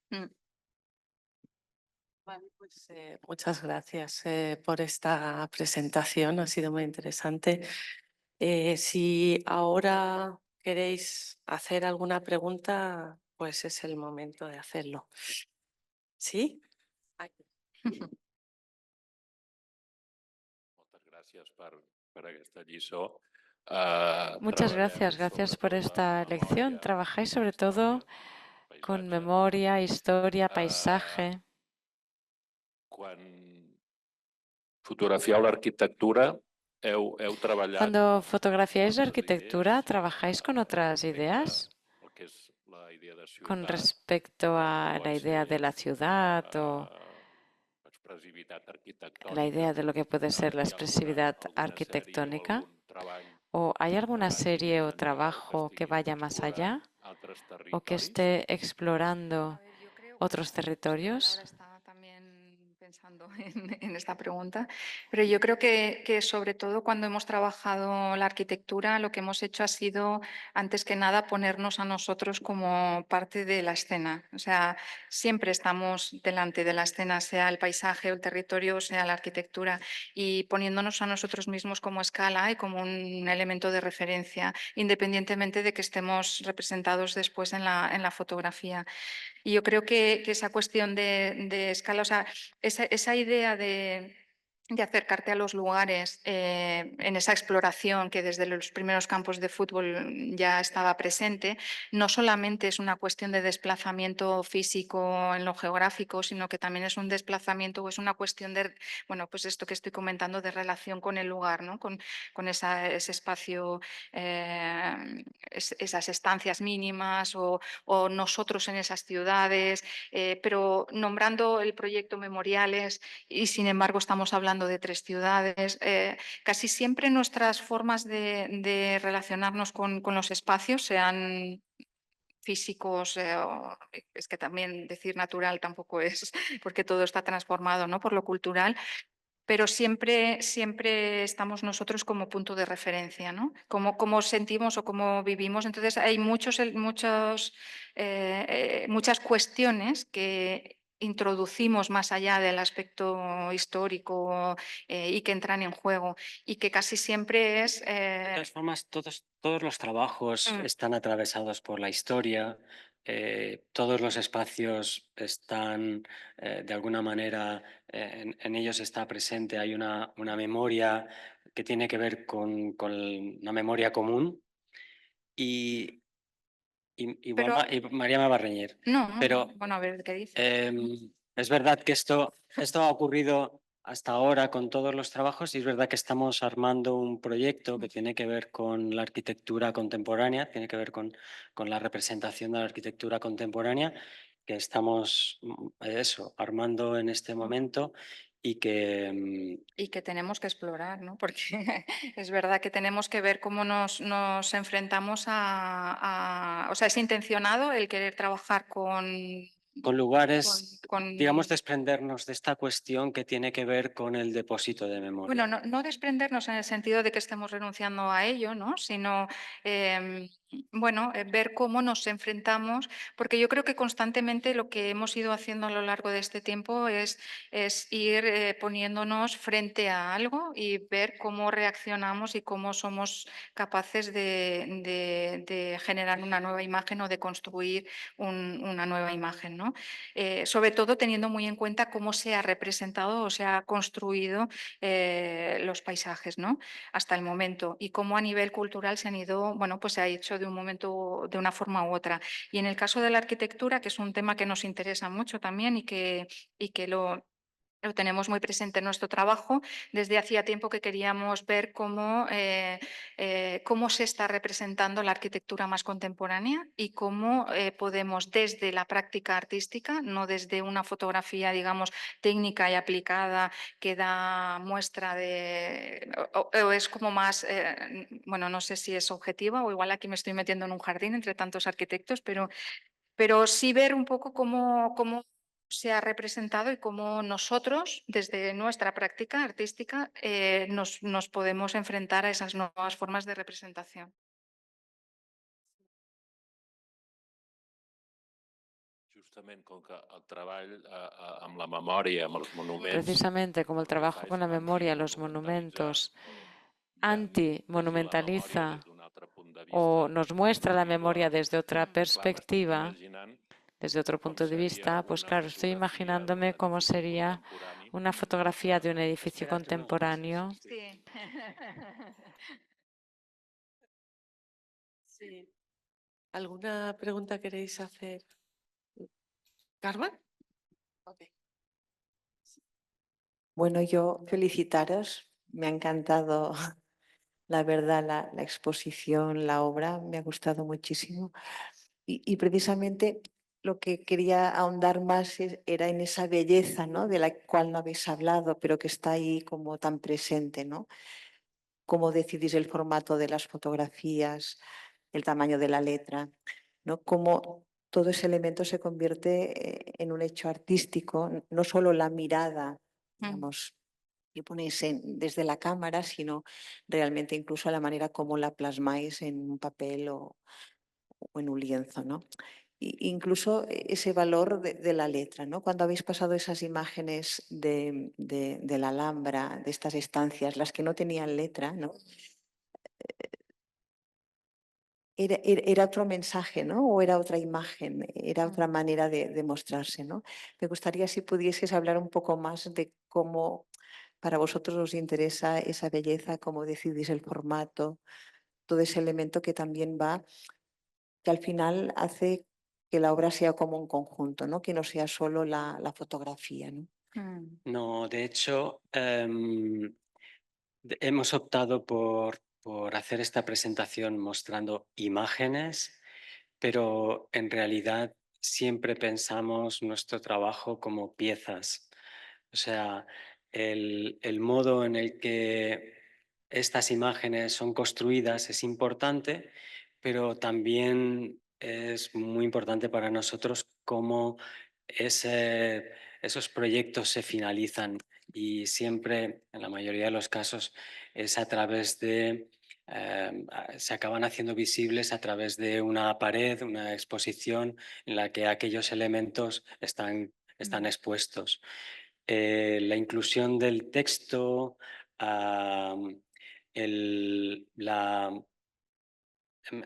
Vale, pues muchas gracias por esta presentación, ha sido muy interesante. Si ahora queréis hacer alguna pregunta, pues es el momento de hacerlo. ¿Sí? Aquí. Moltes gràcies per aquesta lliçó. Muchas Treballem gracias por sobretot esta amb lección. memòria, Trabajáis sobre todo història, con paisatge. memoria, historia, paisaje. Quan fotografieu l'arquitectura, heu treballat Cuando fotografiáis la altres arquitectura, idees, ¿trabajáis con otras respecte ideas al que és la idea de con ciutat, respecto com a la pot idea de ser la ciudad o expressivitat la arquitectònica? idea de lo que puede ser la Hi ha expresividad alguna sèrie o arquitectónica? algun treball ¿O hay que alguna vagi serie més o enllà o que trabajo que estigui vaya más allá explorant altres o que territoris? esté explorando A ver, yo creo, otros bueno, seguro territorios? Laura está también pensando en esta pregunta, pero yo creo que sobre todo cuando hemos trabajado la arquitectura, lo que hemos hecho ha sido, antes que nada, ponernos a nosotros como parte de la escena. O sea, siempre estamos delante de la escena, sea el paisaje o el territorio, sea la arquitectura, y poniéndonos a nosotros mismos como escala y como un elemento de referencia, independientemente de que estemos representados después en la fotografía. Y yo creo que esa cuestión de escala, o sea, esa idea de acercarte a los lugares en esa exploración que desde los primeros campos de fútbol ya estaba presente, no solamente es una cuestión de desplazamiento físico en lo geográfico, sino que también es un desplazamiento o es una cuestión de, bueno, pues esto que estoy comentando de relación con el lugar, ¿no? Con ese espacio, esas estancias mínimas o nosotros en esas ciudades, pero nombrando el proyecto Memoriales y sin embargo estamos hablando de 3 ciudades. Casi siempre nuestras formas de relacionarnos con los espacios, sean físicos, es que también decir natural tampoco es, porque todo está transformado, ¿no? Por lo cultural, pero siempre estamos nosotros como punto de referencia, ¿no? Cómo sentimos o cómo vivimos. Entonces hay muchas cuestiones que introducimos más allá del aspecto histórico y que entran en juego y que casi siempre es... De todas formas, todos los trabajos están atravesados por la historia, todos los espacios están, de alguna manera, en ellos está presente, hay una memoria que tiene que ver con una memoria común y, Pero, y Mariama Barreñer. no, Pero bueno, a ver qué dice. es verdad que esto ha ocurrido hasta ahora con todos los trabajos y es verdad que estamos armando un proyecto que tiene que ver con la arquitectura contemporánea, tiene que ver con la representación de la arquitectura contemporánea que estamos armando en este momento y que Y que tenemos que explorar, ¿no? Porque es verdad que tenemos que ver cómo nos enfrentamos o sea, es intencionado el querer trabajar con lugares, con digamos, desprendernos de esta cuestión que tiene que ver con el depósito de memoria. bueno, no desprendernos en el sentido de que estemos renunciando a ello, ¿no? Sino, bueno, ver cómo nos enfrentamos, porque yo creo que constantemente lo que hemos ido haciendo a lo largo de este tiempo es ir poniéndonos frente a algo y ver cómo reaccionamos y cómo somos capaces de generar una nueva imagen o de construir una nueva imagen, ¿no? Sobre todo teniendo muy en cuenta cómo se ha representado o se ha construido los paisajes, ¿no? Hasta el momento y cómo a nivel cultural se han ido, bueno, pues se ha hecho de un momento, de una forma u otra. Y en el caso de la arquitectura, que es un tema que nos interesa mucho también y que lo tenemos muy presente en nuestro trabajo. Desde hacía tiempo que queríamos ver cómo se está representando la arquitectura más contemporánea y cómo podemos desde la práctica artística, no desde una fotografía, digamos, técnica y aplicada que da muestra de... o es como más, bueno, no sé si es objetiva o igual aquí me estoy metiendo en un jardín entre tantos arquitectos, pero sí ver un poco cómo se ha representado y cómo nosotros, desde nuestra práctica artística, nos podemos enfrentar a esas nuevas formas de representación. justament com que el treball amb la memòria, amb els monuments... Precisamente como el trabajo con la memoria, los monumentos, anti-monumentaliza o nos muestra la memoria desde otra perspectiva, desde otro punto de vista, pues claro, estoy imaginándome cómo sería una fotografía de un edificio contemporáneo. Sí. Sí. ¿Alguna pregunta queréis hacer? ¿Carmen? Ok. Bueno, yo felicitaros. Me ha encantado, la verdad, la exposición, la obra. Me ha gustado muchísimo. Y precisamente lo que quería ahondar más era en esa belleza, ¿no?, de la cual no habéis hablado, pero que está ahí como tan presente, ¿no? Cómo decidís el formato de las fotografías, el tamaño de la letra, ¿no? Cómo todo ese elemento se convierte en un hecho artístico, no solo la mirada, digamos, que ponéis desde la cámara, sino realmente incluso la manera como la plasmáis en un papel o en un lienzo, ¿no? Incluso ese valor de la letra, ¿no? Cuando habéis pasado esas imágenes de la Alhambra, de estas estancias, las que no tenían letra, ¿no? Era otro mensaje, ¿no? O era otra imagen, era otra manera de mostrarse, ¿no? Me gustaría si pudieses hablar un poco más de cómo para vosotros os interesa esa belleza, cómo decidís el formato, todo ese elemento que también va, que al final hace que la obra sea como un conjunto, ¿no? Que no sea solo la fotografía, ¿no? No, de hecho, hemos optado por hacer esta presentación mostrando imágenes, pero en realidad siempre pensamos nuestro trabajo como piezas. O sea, el modo en el que estas imágenes son construidas es importante, pero también es muy importante para nosotros cómo esos proyectos se finalizan, y siempre, en la mayoría de los casos, es a través de, se acaban haciendo visibles a través de una pared, una exposición en la que aquellos elementos están expuestos. La inclusión del texto,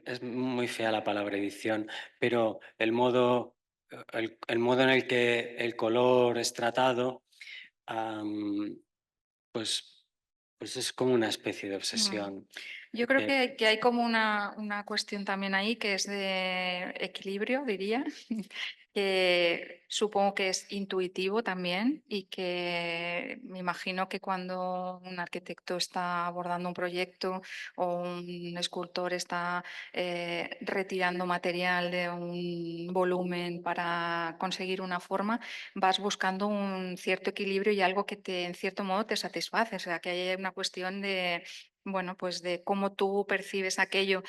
es muy fea la palabra edición, pero el modo en el que el color es tratado, pues es como una especie de obsesión. Yo creo que hay como una cuestión también ahí que es de equilibrio, diría, que supongo que es intuitivo también y que me imagino que cuando un arquitecto está abordando un proyecto o un escultor está retirando material de un volumen para conseguir una forma, vas buscando un cierto equilibrio y algo que en cierto modo te satisface. O sea, que hay una cuestión de, bueno, pues de cómo tú percibes aquello.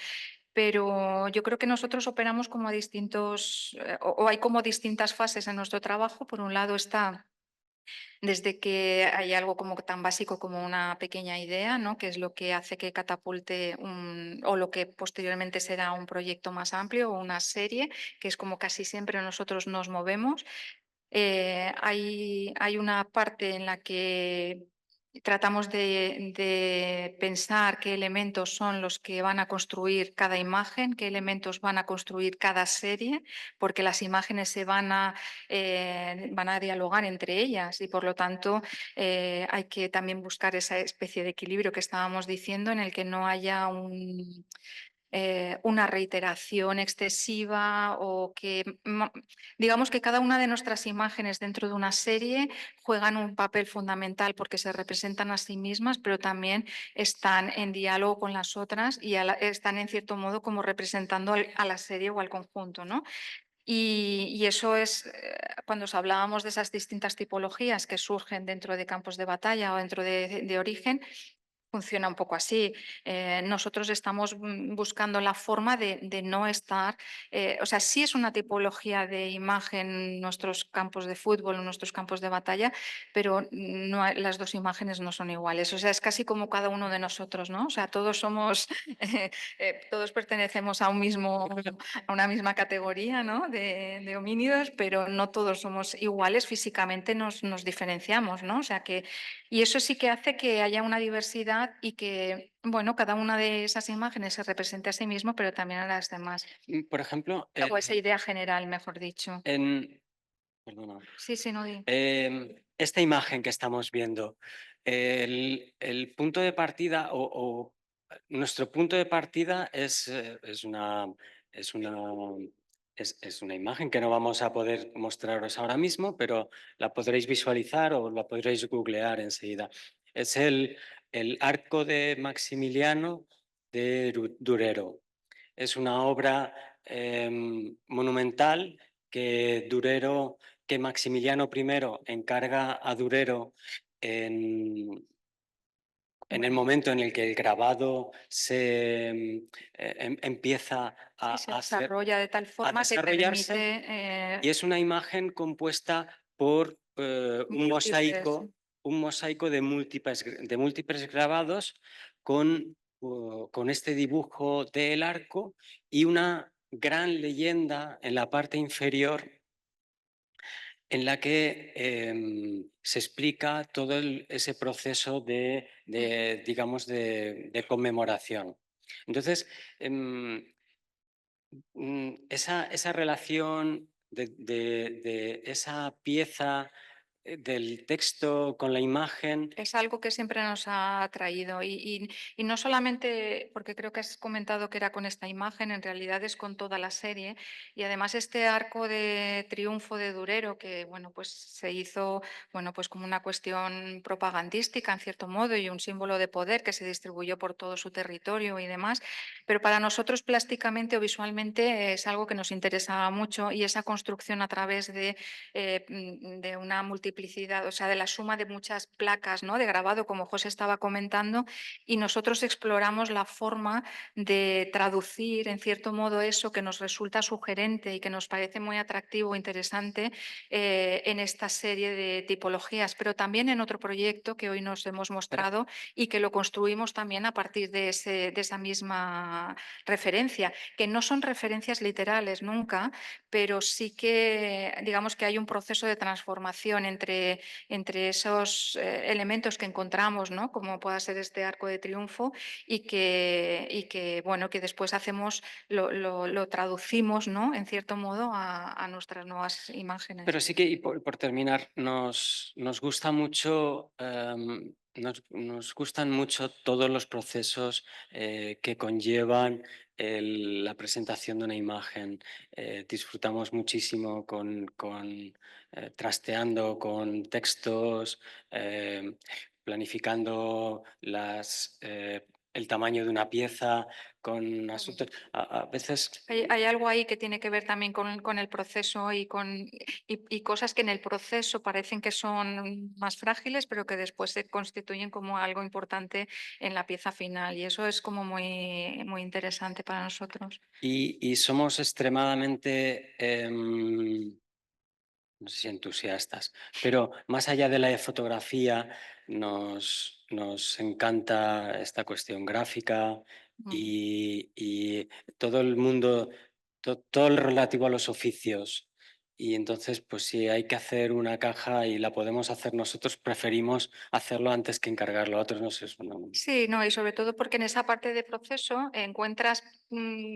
Pero yo creo que nosotros operamos como a distintos, o hay como distintas fases en nuestro trabajo. Por un lado está desde que hay algo como tan básico como una pequeña idea, ¿no?, que es lo que hace que catapulte o lo que posteriormente será un proyecto más amplio o una serie, que es como casi siempre nosotros nos movemos. Hay una parte en la que tratamos de pensar qué elementos son los que van a construir cada imagen, qué elementos van a construir cada serie, porque las imágenes se van a dialogar entre ellas y por lo tanto hay que también buscar esa especie de equilibrio que estábamos diciendo en el que no haya una reiteración excesiva o que, digamos que cada una de nuestras imágenes dentro de una serie juegan un papel fundamental porque se representan a sí mismas, pero también están en diálogo con las otras y están en cierto modo como representando a la serie o al conjunto, ¿no? Y eso es, cuando os hablábamos de esas distintas tipologías que surgen dentro de campos de batalla o dentro de origen, funciona un poco así. Nosotros estamos buscando la forma de no estar, o sea, sí es una tipología de imagen nuestros campos de fútbol o nuestros campos de batalla, pero no las dos imágenes no son iguales. O sea, es casi como cada uno de nosotros, ¿no? O sea, todos somos, todos pertenecemos a una misma categoría, ¿no? de homínidos, pero no todos somos iguales, físicamente nos diferenciamos, ¿no? O sea que, y eso sí que hace que haya una diversidad y que, bueno, cada una de esas imágenes se represente a sí mismo, pero también a las demás. Por ejemplo, O esa idea general, mejor dicho. perdona. Sí, sí, no di. Esta imagen que estamos viendo, el punto de partida o nuestro punto de partida es una imagen que no vamos a poder mostraros ahora mismo, pero la podréis visualizar o la podréis googlear enseguida. Es el arco de Maximiliano de Durero. Es una obra monumental que Maximiliano I encarga a Durero en el momento en el que el grabado empieza a, se desarrolla de tal forma que desarrollarse, permite, y es una imagen compuesta por un mosaico de múltiples grabados con este dibujo del arco y una gran leyenda en la parte inferior en la que se explica todo ese proceso digamos, de conmemoración. Entonces, esa relación de esa pieza del texto con la imagen. Es algo que siempre nos ha atraído y no solamente porque creo que has comentado que era con esta imagen, en realidad es con toda la serie, y además este arco de triunfo de Durero que, bueno, pues se hizo, bueno, pues como una cuestión propagandística en cierto modo y un símbolo de poder que se distribuyó por todo su territorio y demás, pero para nosotros plásticamente o visualmente es algo que nos interesaba mucho, y esa construcción a través de una multiplicidad, o sea, de la suma de muchas placas, ¿no? de grabado, como José estaba comentando, y nosotros exploramos la forma de traducir en cierto modo eso que nos resulta sugerente y que nos parece muy atractivo, interesante en esta serie de tipologías, pero también en otro proyecto que hoy nos hemos mostrado y que lo construimos también a partir de esa misma referencia, que no son referencias literales nunca, pero sí que digamos que hay un proceso de transformación entre esos elementos que encontramos, ¿no? como pueda ser este arco de triunfo, y que bueno, que después lo traducimos, ¿no? en cierto modo a nuestras nuevas imágenes. Pero sí que, y por terminar, nos gusta mucho, nos gustan mucho todos los procesos que conllevan la presentación de una imagen. Disfrutamos muchísimo trasteando con textos, planificando el tamaño de una pieza, con asuntos. A veces. Hay algo ahí que tiene que ver también con el proceso y cosas que en el proceso parecen que son más frágiles, pero que después se constituyen como algo importante en la pieza final. Y eso es como muy, muy interesante para nosotros. Y somos extremadamente, no sé si entusiastas, pero más allá de la fotografía, nos encanta esta cuestión gráfica y todo el mundo, todo lo relativo a los oficios. Y entonces, pues si hay que hacer una caja y la podemos hacer nosotros, preferimos hacerlo antes que encargarlo a otros. No sé, Sí, no, y sobre todo porque en esa parte de proceso encuentras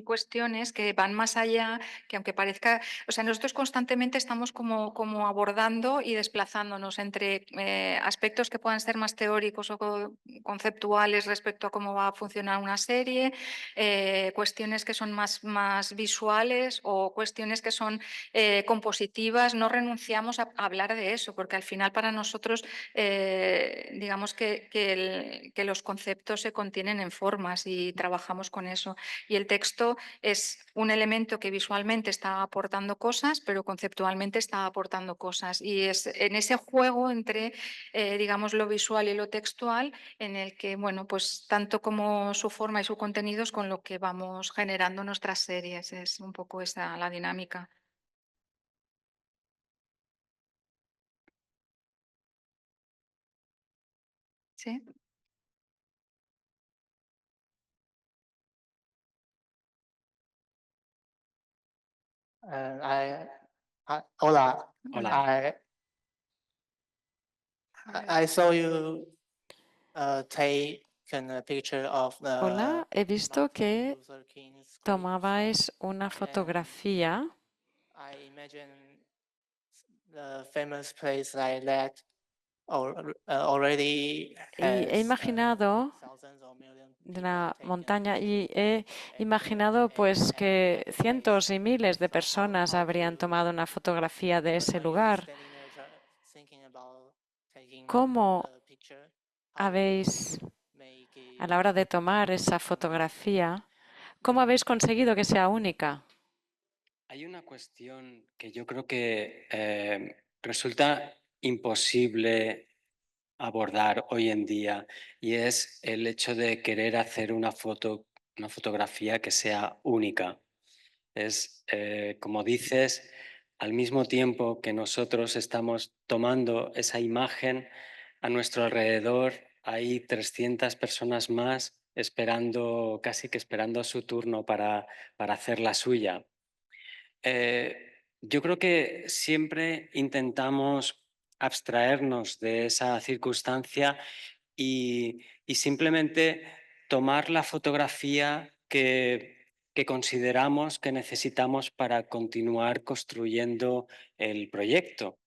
cuestiones que van más allá, que aunque parezca, o sea, nosotros constantemente estamos como abordando y desplazándonos entre aspectos que puedan ser más teóricos o conceptuales respecto a cómo va a funcionar una serie, cuestiones que son más visuales o cuestiones que son compositivas diapositivas, no renunciamos a hablar de eso, porque al final para nosotros, digamos que los conceptos se contienen en formas y trabajamos con eso. Y el texto es un elemento que visualmente está aportando cosas, pero conceptualmente está aportando cosas. Y es en ese juego entre, digamos, lo visual y lo textual, en el que, bueno, pues tanto como su forma y su contenido es con lo que vamos generando nuestras series. Es un poco esa la dinámica. ¿Sí? Hola. Hola. I saw you taken a picture of the Hola, he visto Martin que Luther King's grave. tomabais una fotografía. I imagine the famous place like that already Y he has imaginado thousands or millions of de people la taken montaña y pictures. he imaginado pues que cientos y miles de personas habrían tomado una fotografía de ese lugar. ¿Cómo habéis, a la hora de tomar esa fotografía, cómo habéis conseguido que sea única? Hay una cuestión que yo creo que resulta imposible abordar hoy en día y es el hecho de querer hacer una fotografía que sea única. Es, como dices, al mismo tiempo que nosotros estamos tomando esa imagen, a nuestro alrededor hay 300 personas más esperando, casi que esperando su turno para hacer la suya. Yo creo que siempre intentamos abstraernos de esa circunstancia y simplemente tomar la fotografía que consideramos que necesitamos para continuar construyendo el proyecto,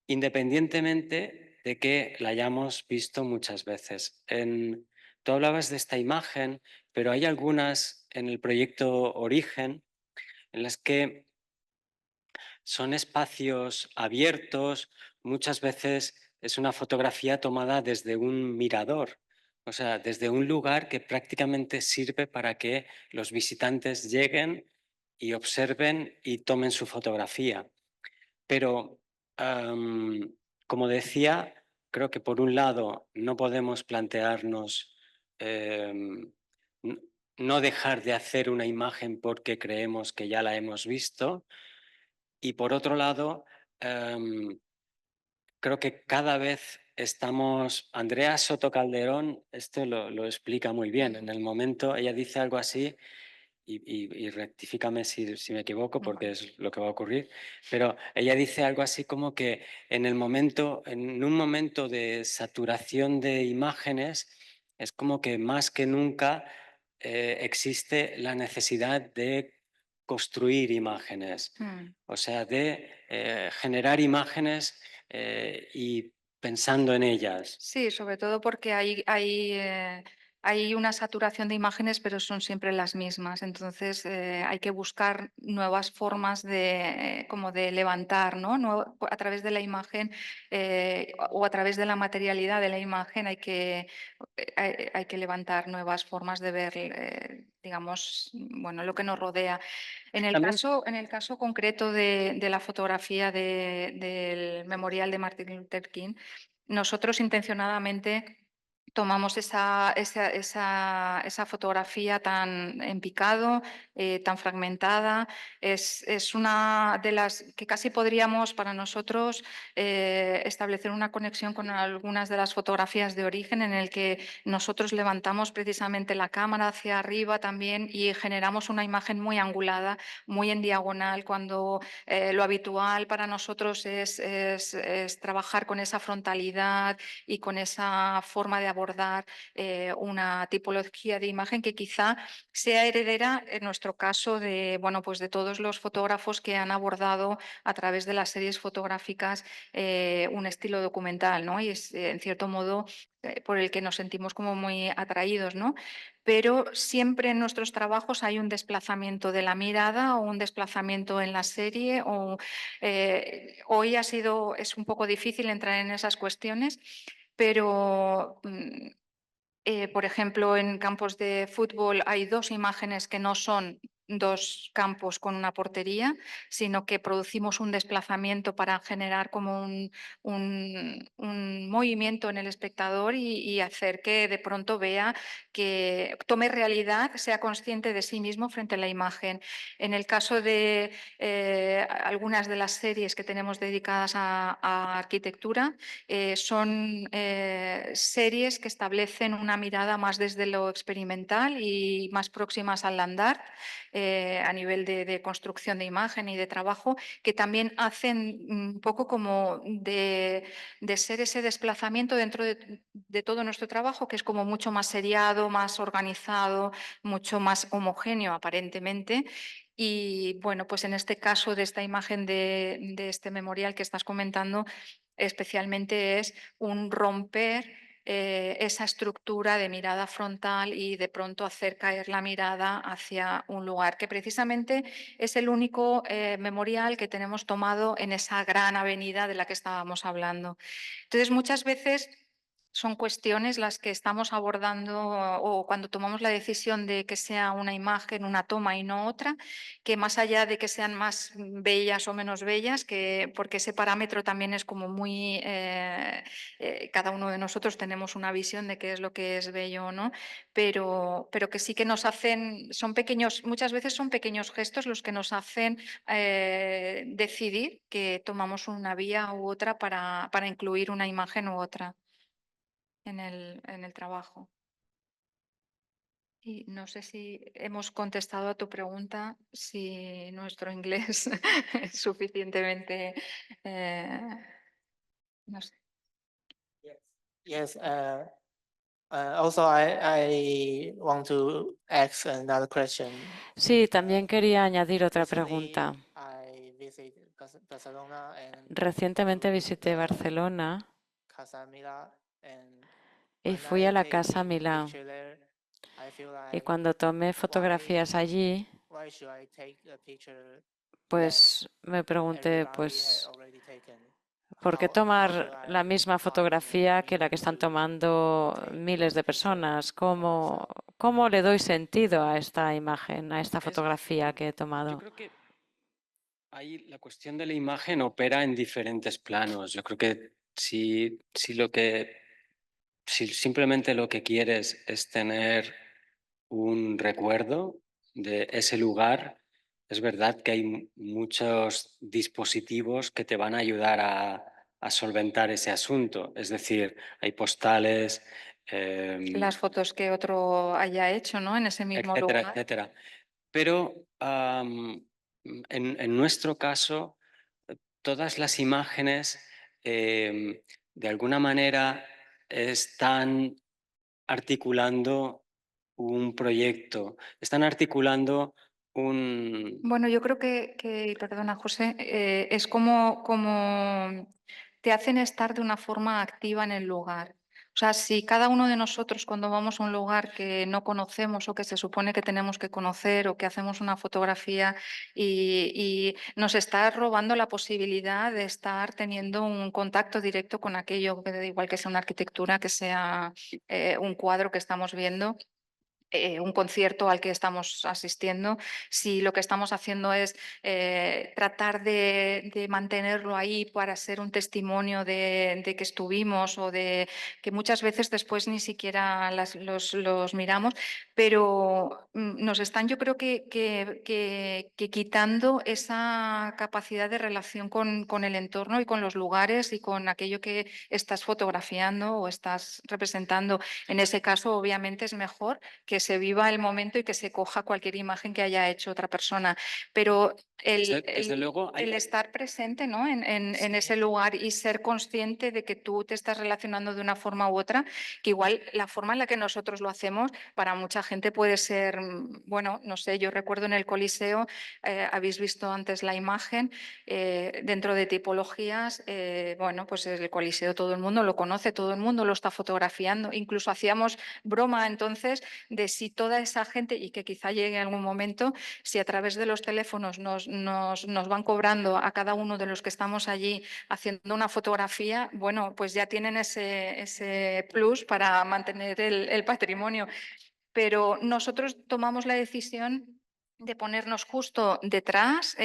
independientemente de que la hayamos visto muchas veces. Tú hablabas de esta imagen, pero hay algunas en el proyecto Origen en las que son espacios abiertos, muchas veces es una fotografía tomada desde un mirador, o sea, desde un lugar que prácticamente sirve para que los visitantes lleguen y observen y tomen su fotografía. Pero, como decía, creo que por un lado no podemos plantearnos no dejar de hacer una imagen porque creemos que ya la hemos visto, y por otro lado, creo que cada vez estamos, Andrea Soto Calderón, esto lo explica muy bien, en el momento ella dice algo así, y rectifícame si me equivoco porque es lo que va a ocurrir, pero ella dice algo así como que en un momento de saturación de imágenes, es como que más que nunca existe la necesidad de construir imágenes, o sea, de generar imágenes y pensando en ellas. Sí, sobre todo porque hay una saturación de imágenes, pero son siempre las mismas. Entonces hay que buscar nuevas formas como de levantar, ¿no? A través de la imagen o a través de la materialidad de la imagen hay que levantar nuevas formas de ver, digamos, bueno, lo que nos rodea. En el caso concreto de la fotografía del memorial de Martin Luther King, nosotros intencionadamente tomamos esa fotografía tan en picado, tan fragmentada. Es una de las que casi podríamos para nosotros establecer una conexión con algunas de las fotografías de Origen, en el que nosotros levantamos precisamente la cámara hacia arriba también y generamos una imagen muy angulada, muy en diagonal, cuando lo habitual para nosotros es trabajar con esa frontalidad y con esa forma de abordar abordar una tipología de imagen que quizá sea heredera, en nuestro caso, de, bueno, pues de todos los fotógrafos que han abordado a través de las series fotográficas un estilo documental, ¿no? Y es, en cierto modo, por el que nos sentimos como muy atraídos, ¿no? Pero siempre en nuestros trabajos hay un desplazamiento de la mirada o un desplazamiento en la serie. Hoy es un poco difícil entrar en esas cuestiones, pero por ejemplo, en campos de fútbol hay 2 imágenes que no son 2 campos con una portería, sino que producimos un desplazamiento para generar como un movimiento en el espectador y hacer que de pronto vea, que tome realidad, sea consciente de sí mismo frente a la imagen. En el caso de algunas de las series que tenemos dedicadas a arquitectura, son series que establecen una mirada más desde lo experimental y más próximas al andar a nivel de construcción de imagen y de trabajo, que también hacen un poco como de ser ese desplazamiento dentro de todo nuestro trabajo, que es como mucho más seriado, más organizado, mucho más homogéneo aparentemente. Y bueno, pues en este caso de esta imagen de este memorial que estás comentando, especialmente es un romper esa estructura de mirada frontal y de pronto hacer caer la mirada hacia un lugar que precisamente es el único memorial que tenemos tomado en esa gran avenida de la que estábamos hablando. Entonces, muchas veces son cuestiones las que estamos abordando o cuando tomamos la decisión de que sea una imagen, una toma y no otra, que más allá de que sean más bellas o menos bellas, porque ese parámetro también es como muy... cada uno de nosotros tenemos una visión de qué es lo que es bello o no, pero que sí que nos hacen, son pequeños, muchas veces son pequeños gestos los que nos hacen decidir que tomamos una vía u otra para incluir una imagen u otra en el trabajo. Y no sé si hemos contestado a tu pregunta, si nuestro inglés es suficientemente, no sé. Yes. Also, I want to ask another question. Sí, también quería añadir otra Recently, pregunta. I visited Barcelona and Recientemente to visité the Barcelona Casa Milà, and y when fui a I la take Casa Milá. picture there, I feel Y like cuando tomé fotografías allí, why should I take a picture pues me pregunté, everybody had pues, already taken? ¿por qué How should tomar la I misma find fotografía que la que están meaning to tomando take miles those de picture personas? by myself? ¿Cómo le doy sentido a esta imagen, a esta fotografía que he Yo tomado? creo que ahí la cuestión de la imagen opera en diferentes planos. Yo creo que si simplemente lo que quieres es tener un recuerdo de ese lugar, es verdad que hay muchos dispositivos que te van a ayudar a solventar ese asunto. Es decir, hay postales, Las fotos que otro haya hecho, ¿no? En ese mismo etcétera, lugar. etcétera. Pero en nuestro caso, todas las imágenes de alguna manera están articulando un proyecto, están articulando un... Bueno, yo creo perdona, José, es como te hacen estar de una forma activa en el lugar. O sea, si cada uno de nosotros cuando vamos a un lugar que no conocemos o que se supone que tenemos que conocer o que hacemos una fotografía y nos está robando la posibilidad de estar teniendo un contacto directo con aquello, que da igual que sea una arquitectura, que sea un cuadro que estamos viendo, un concierto al que estamos asistiendo, si lo que estamos haciendo es tratar de mantenerlo ahí para ser un testimonio de que estuvimos o de que muchas veces después ni siquiera los miramos, pero nos están, yo creo que quitando esa capacidad de relación con el entorno y con los lugares y con aquello que estás fotografiando o estás representando. En ese caso, obviamente, es mejor que se viva el momento y que se coja cualquier imagen que haya hecho otra persona. Pero Desde luego el estar presente, ¿no? en ese lugar y ser consciente de que tú te estás relacionando de una forma u otra, que igual la forma en la que nosotros lo hacemos para mucha gente puede ser, bueno, no sé, yo recuerdo en el Coliseo, habéis visto antes la imagen, dentro de tipologías, bueno, pues el Coliseo todo el mundo lo conoce, todo el mundo lo está fotografiando, incluso hacíamos broma entonces de si toda esa gente, y que quizá llegue en algún momento, si a través de los teléfonos nos van cobrando a cada uno de los que estamos allí haciendo una fotografía, bueno, pues ya tienen ese plus para mantener el patrimonio. Pero nosotros tomamos la decisión de ponernos justo detrás,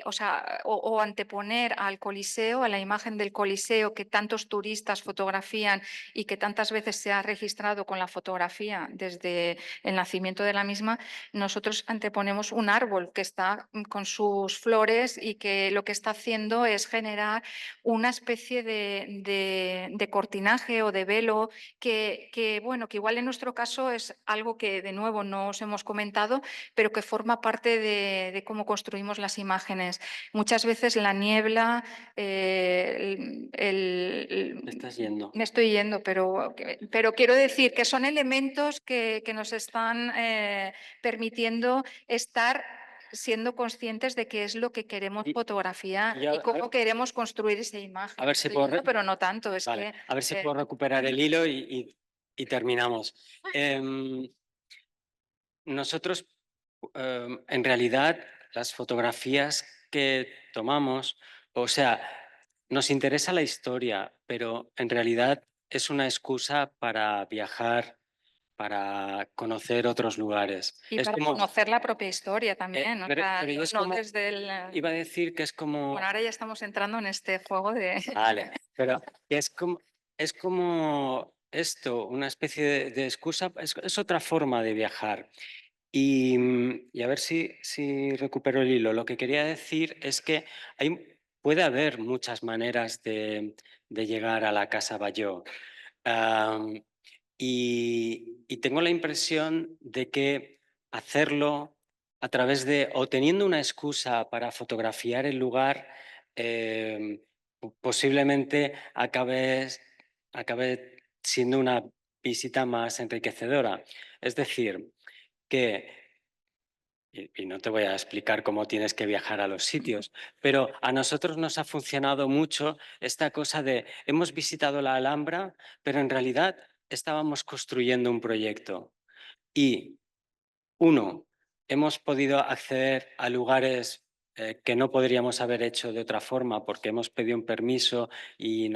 o sea, o anteponer al Coliseo, a la imagen del Coliseo que tantos turistas fotografían y que tantas veces se ha registrado con la fotografía desde el nacimiento de la misma. Nosotros anteponemos un árbol que está con sus flores y que lo que está haciendo es generar una especie de cortinaje o de velo que, bueno, que igual en nuestro caso es algo que de nuevo no os hemos comentado, pero que forma parte de cómo construimos las imágenes. Muchas veces la niebla, Te estás yendo. me estoy yendo, pero quiero decir que son elementos que nos están permitiendo estar siendo conscientes de qué es lo que queremos fotografiar y cómo queremos construir esa imagen. A ver si Estoy puedo yendo, pero no tanto. Es vale, que, a ver si puedo recuperar el hilo y terminamos. Nosotros, en realidad, las fotografías que tomamos, o sea, nos interesa la historia, pero en realidad es una excusa para viajar, para conocer otros lugares. y Es para como, conocer la propia historia también. O sea, pero yo es no como, desde el... iba a decir que es como... Bueno, ahora ya estamos entrando en este juego de... Vale, pero que es como esto, una especie de excusa, es otra forma de viajar. Y a ver si recupero el hilo. Lo que quería decir es que puede haber muchas maneras de llegar a la Casa Batlló. Y tengo la impresión de que hacerlo a través de, o teniendo una excusa para fotografiar el lugar, posiblemente acabe siendo una visita más enriquecedora. Es decir, que, y no te voy a explicar cómo tienes que viajar a los sitios, pero a nosotros nos ha funcionado mucho esta cosa de, hemos visitado la Alhambra, pero en realidad estábamos construyendo un proyecto. Y, uno, hemos podido acceder a lugares que no podríamos haber hecho de otra forma porque hemos pedido un permiso y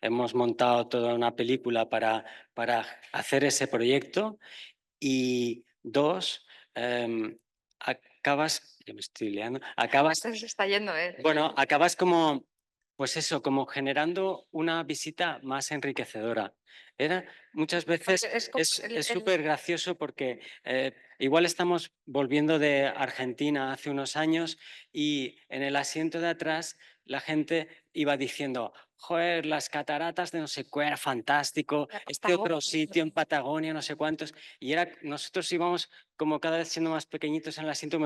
hemos montado toda una película para hacer ese proyecto. Y dos, acabas, ya me estoy liando, Se está yendo, ¿eh? bueno, acabas como, pues eso, como generando una visita más enriquecedora. Muchas veces es súper gracioso porque igual estamos volviendo de Argentina hace unos años y en el asiento de atrás la gente iba diciendo, joder, las cataratas de no sé qué, era fantástico, este otro sitio en Patagonia, no sé cuántos, y nosotros íbamos como cada vez siendo más pequeñitos en el asiento,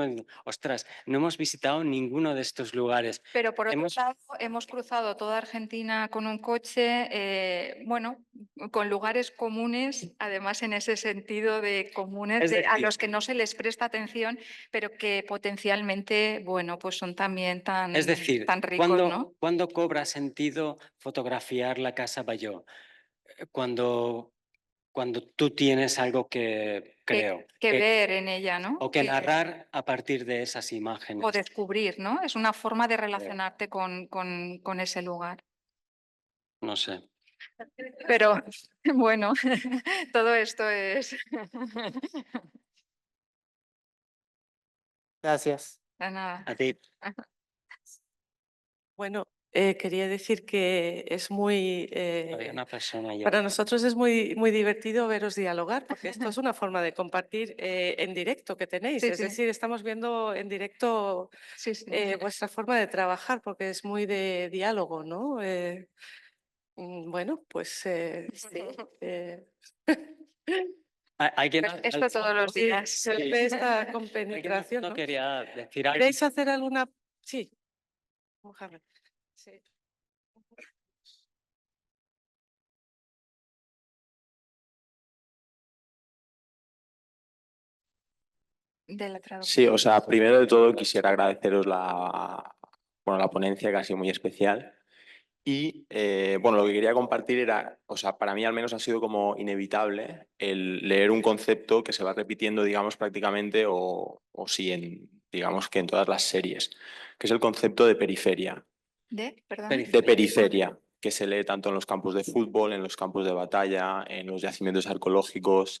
ostras, no hemos visitado ninguno de estos lugares. Pero por otro lado, hemos cruzado toda Argentina con un coche, bueno, con lugares comunes, además en ese sentido de comunes, a los que no se les presta atención, pero que potencialmente, bueno, pues son también tan, es decir, tan ricos, ¿no? ¿cuándo cobra sentido fotografiar la Casa Batlló? Cuando tú tienes algo que ver en ella, ¿no? O que narrar a partir de esas imágenes. O descubrir, ¿no? Es una forma de relacionarte con ese lugar. No sé. Pero bueno, todo esto es... Gracias. De nada. A ti. Bueno, quería decir que es muy... Había una persona allá. Para nosotros es muy, muy divertido veros dialogar, porque esto es una forma de compartir en directo que tenéis. Sí, es sí. decir, estamos viendo en directo Sí, sí. vuestra forma de trabajar, porque es muy de diálogo, ¿no? Bueno, pues sí. Hay quien Pues esto todos los Sí, días. se ve esta compenetración, no ¿no? quería decir algo. ¿Queréis hacer alguna? Sí. Mojarla. Sí. De la traducción. Sí, o sea, primero de todo quisiera agradeceros la ponencia, que ha sido muy especial. Y bueno, lo que quería compartir era, o sea, para mí al menos ha sido como inevitable el leer un concepto que se va repitiendo, digamos, prácticamente, o sí, digamos que en todas las series, que es el concepto de periferia. Perdón. De periferia, que se lee tanto en los campos de fútbol, en los campos de batalla, en los yacimientos arqueológicos,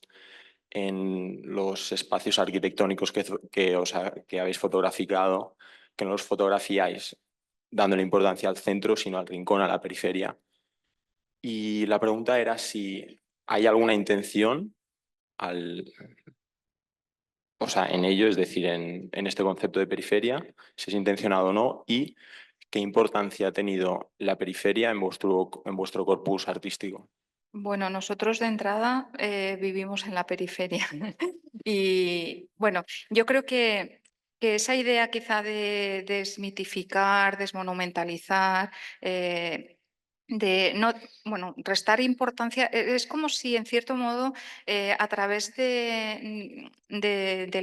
en los espacios arquitectónicos que habéis fotograficado, que no los fotografiáis dándole importancia al centro, sino al rincón, a la periferia. Y la pregunta era si hay alguna intención en ello, es decir, en este concepto de periferia, si es intencionado o no, y qué importancia ha tenido la periferia en vuestro corpus artístico. Bueno, nosotros de entrada vivimos en la periferia y bueno, yo creo que esa idea quizá de desmitificar, desmonumentalizar, de no, bueno, restar importancia, es como si en cierto modo a través de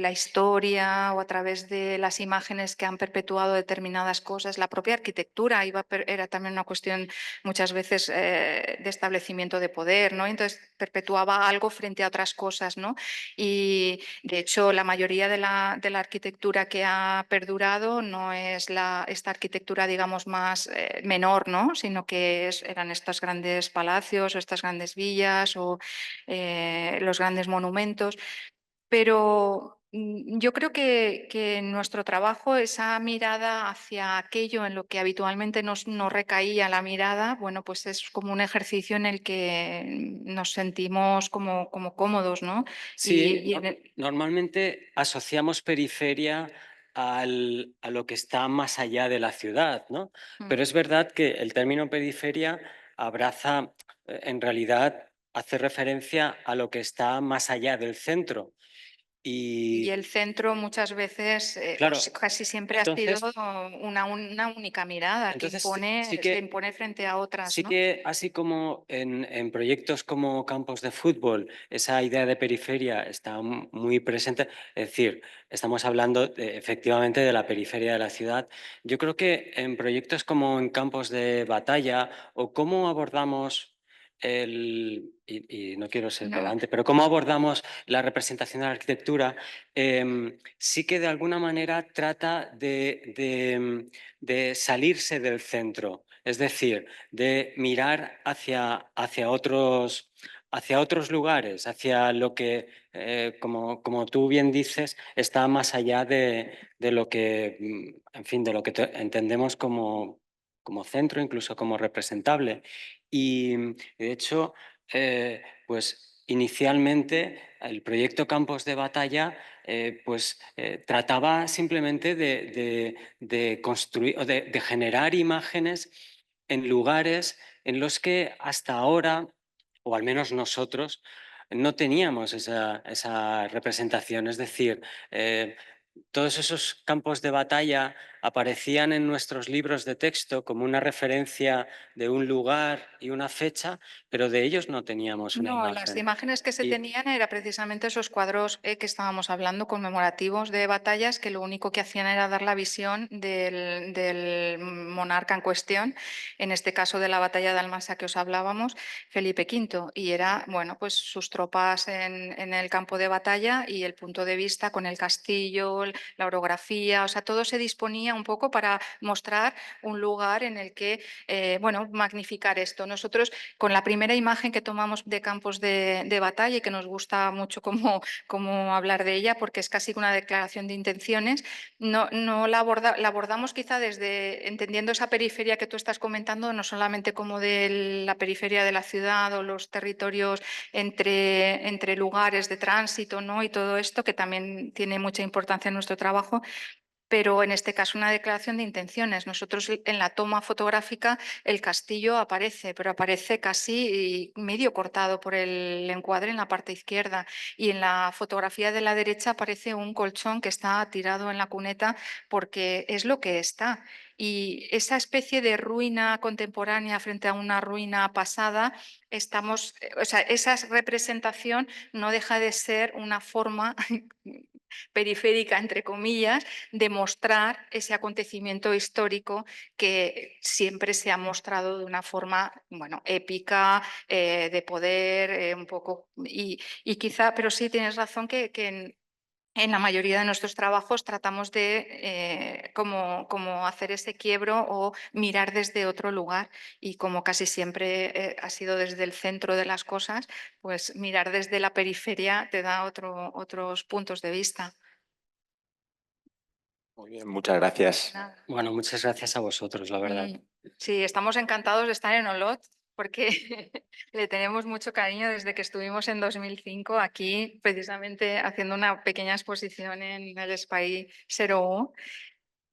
la historia o a través de las imágenes que han perpetuado determinadas cosas, la propia arquitectura era también una cuestión muchas veces de establecimiento de poder, ¿no? Entonces perpetuaba algo frente a otras cosas, ¿no? Y de hecho la mayoría de la arquitectura que ha perdurado no es esta arquitectura, digamos, más menor, ¿no? Sino que eran estos grandes palacios o estas grandes villas o los grandes monumentos. Pero yo creo que nuestro trabajo, esa mirada hacia aquello en lo que habitualmente nos recaía la mirada, bueno, pues es como un ejercicio en el que nos sentimos como cómodos, ¿no? Sí, normalmente asociamos periferia a lo que está más allá de la ciudad, ¿no? Pero es verdad que el término periferia abraza, en realidad, hace referencia a lo que está más allá del centro. Y el centro muchas veces, claro, casi siempre ha sido una única mirada que se impone frente a otras. Sí, ¿no? que así como en proyectos como campos de fútbol, esa idea de periferia está muy presente, es decir, estamos hablando efectivamente de la periferia de la ciudad. Yo creo que en proyectos como en campos de batalla o cómo abordamos y no quiero ser pedante, pero cómo abordamos la representación de la arquitectura, sí que de alguna manera trata de salirse del centro, es decir, de mirar hacia otros lugares, hacia lo que, como tú bien dices, está más allá de lo que, en fin, de lo que entendemos como centro, incluso como representable. Y de hecho, pues inicialmente el proyecto Campos de Batalla trataba simplemente de construir o de generar imágenes en lugares en los que hasta ahora, o al menos nosotros, no teníamos esa representación. Es decir, todos esos campos de batalla aparecían en nuestros libros de texto como una referencia de un lugar y una fecha, pero de ellos no teníamos una imagen. Las imágenes que se tenían eran precisamente esos cuadros que estábamos hablando, conmemorativos de batallas, que lo único que hacían era dar la visión del monarca en cuestión, en este caso de la batalla de Almansa que os hablábamos, Felipe V, y era, bueno, pues sus tropas en el campo de batalla y el punto de vista con el castillo, la orografía, o sea, todo se disponía un poco para mostrar un lugar en el que, bueno, magnificar esto. Nosotros, con la primera imagen que tomamos de campos de batalla y que nos gusta mucho cómo hablar de ella, porque es casi una declaración de intenciones, no la abordamos quizá desde entendiendo esa periferia que tú estás comentando, no solamente como de la periferia de la ciudad o los territorios entre lugares de tránsito, ¿no? Y todo esto, que también tiene mucha importancia en nuestro trabajo, pero en este caso una declaración de intenciones. Nosotros en la toma fotográfica el castillo aparece, pero aparece casi medio cortado por el encuadre en la parte izquierda, y en la fotografía de la derecha aparece un colchón que está tirado en la cuneta porque es lo que está. Y esa especie de ruina contemporánea frente a una ruina pasada, esa representación no deja de ser una forma periférica, entre comillas, de mostrar ese acontecimiento histórico que siempre se ha mostrado de una forma, bueno, épica, de poder, un poco, y quizá, pero sí tienes razón que en la mayoría de nuestros trabajos tratamos de como hacer ese quiebro o mirar desde otro lugar, y como casi siempre ha sido desde el centro de las cosas, pues mirar desde la periferia te da otros puntos de vista. Muy bien, muchas gracias. Nada. Bueno, muchas gracias a vosotros, la verdad. Sí, estamos encantados de estar en Olot porque le tenemos mucho cariño desde que estuvimos en 2005 aquí, precisamente haciendo una pequeña exposición en el Espai 01.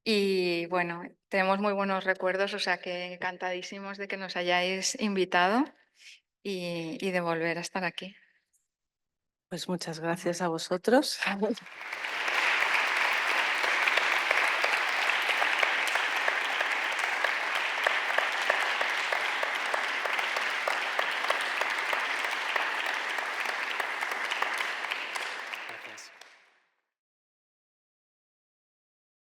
Y bueno, tenemos muy buenos recuerdos, o sea que encantadísimos de que nos hayáis invitado y de volver a estar aquí. Pues muchas gracias a vosotros.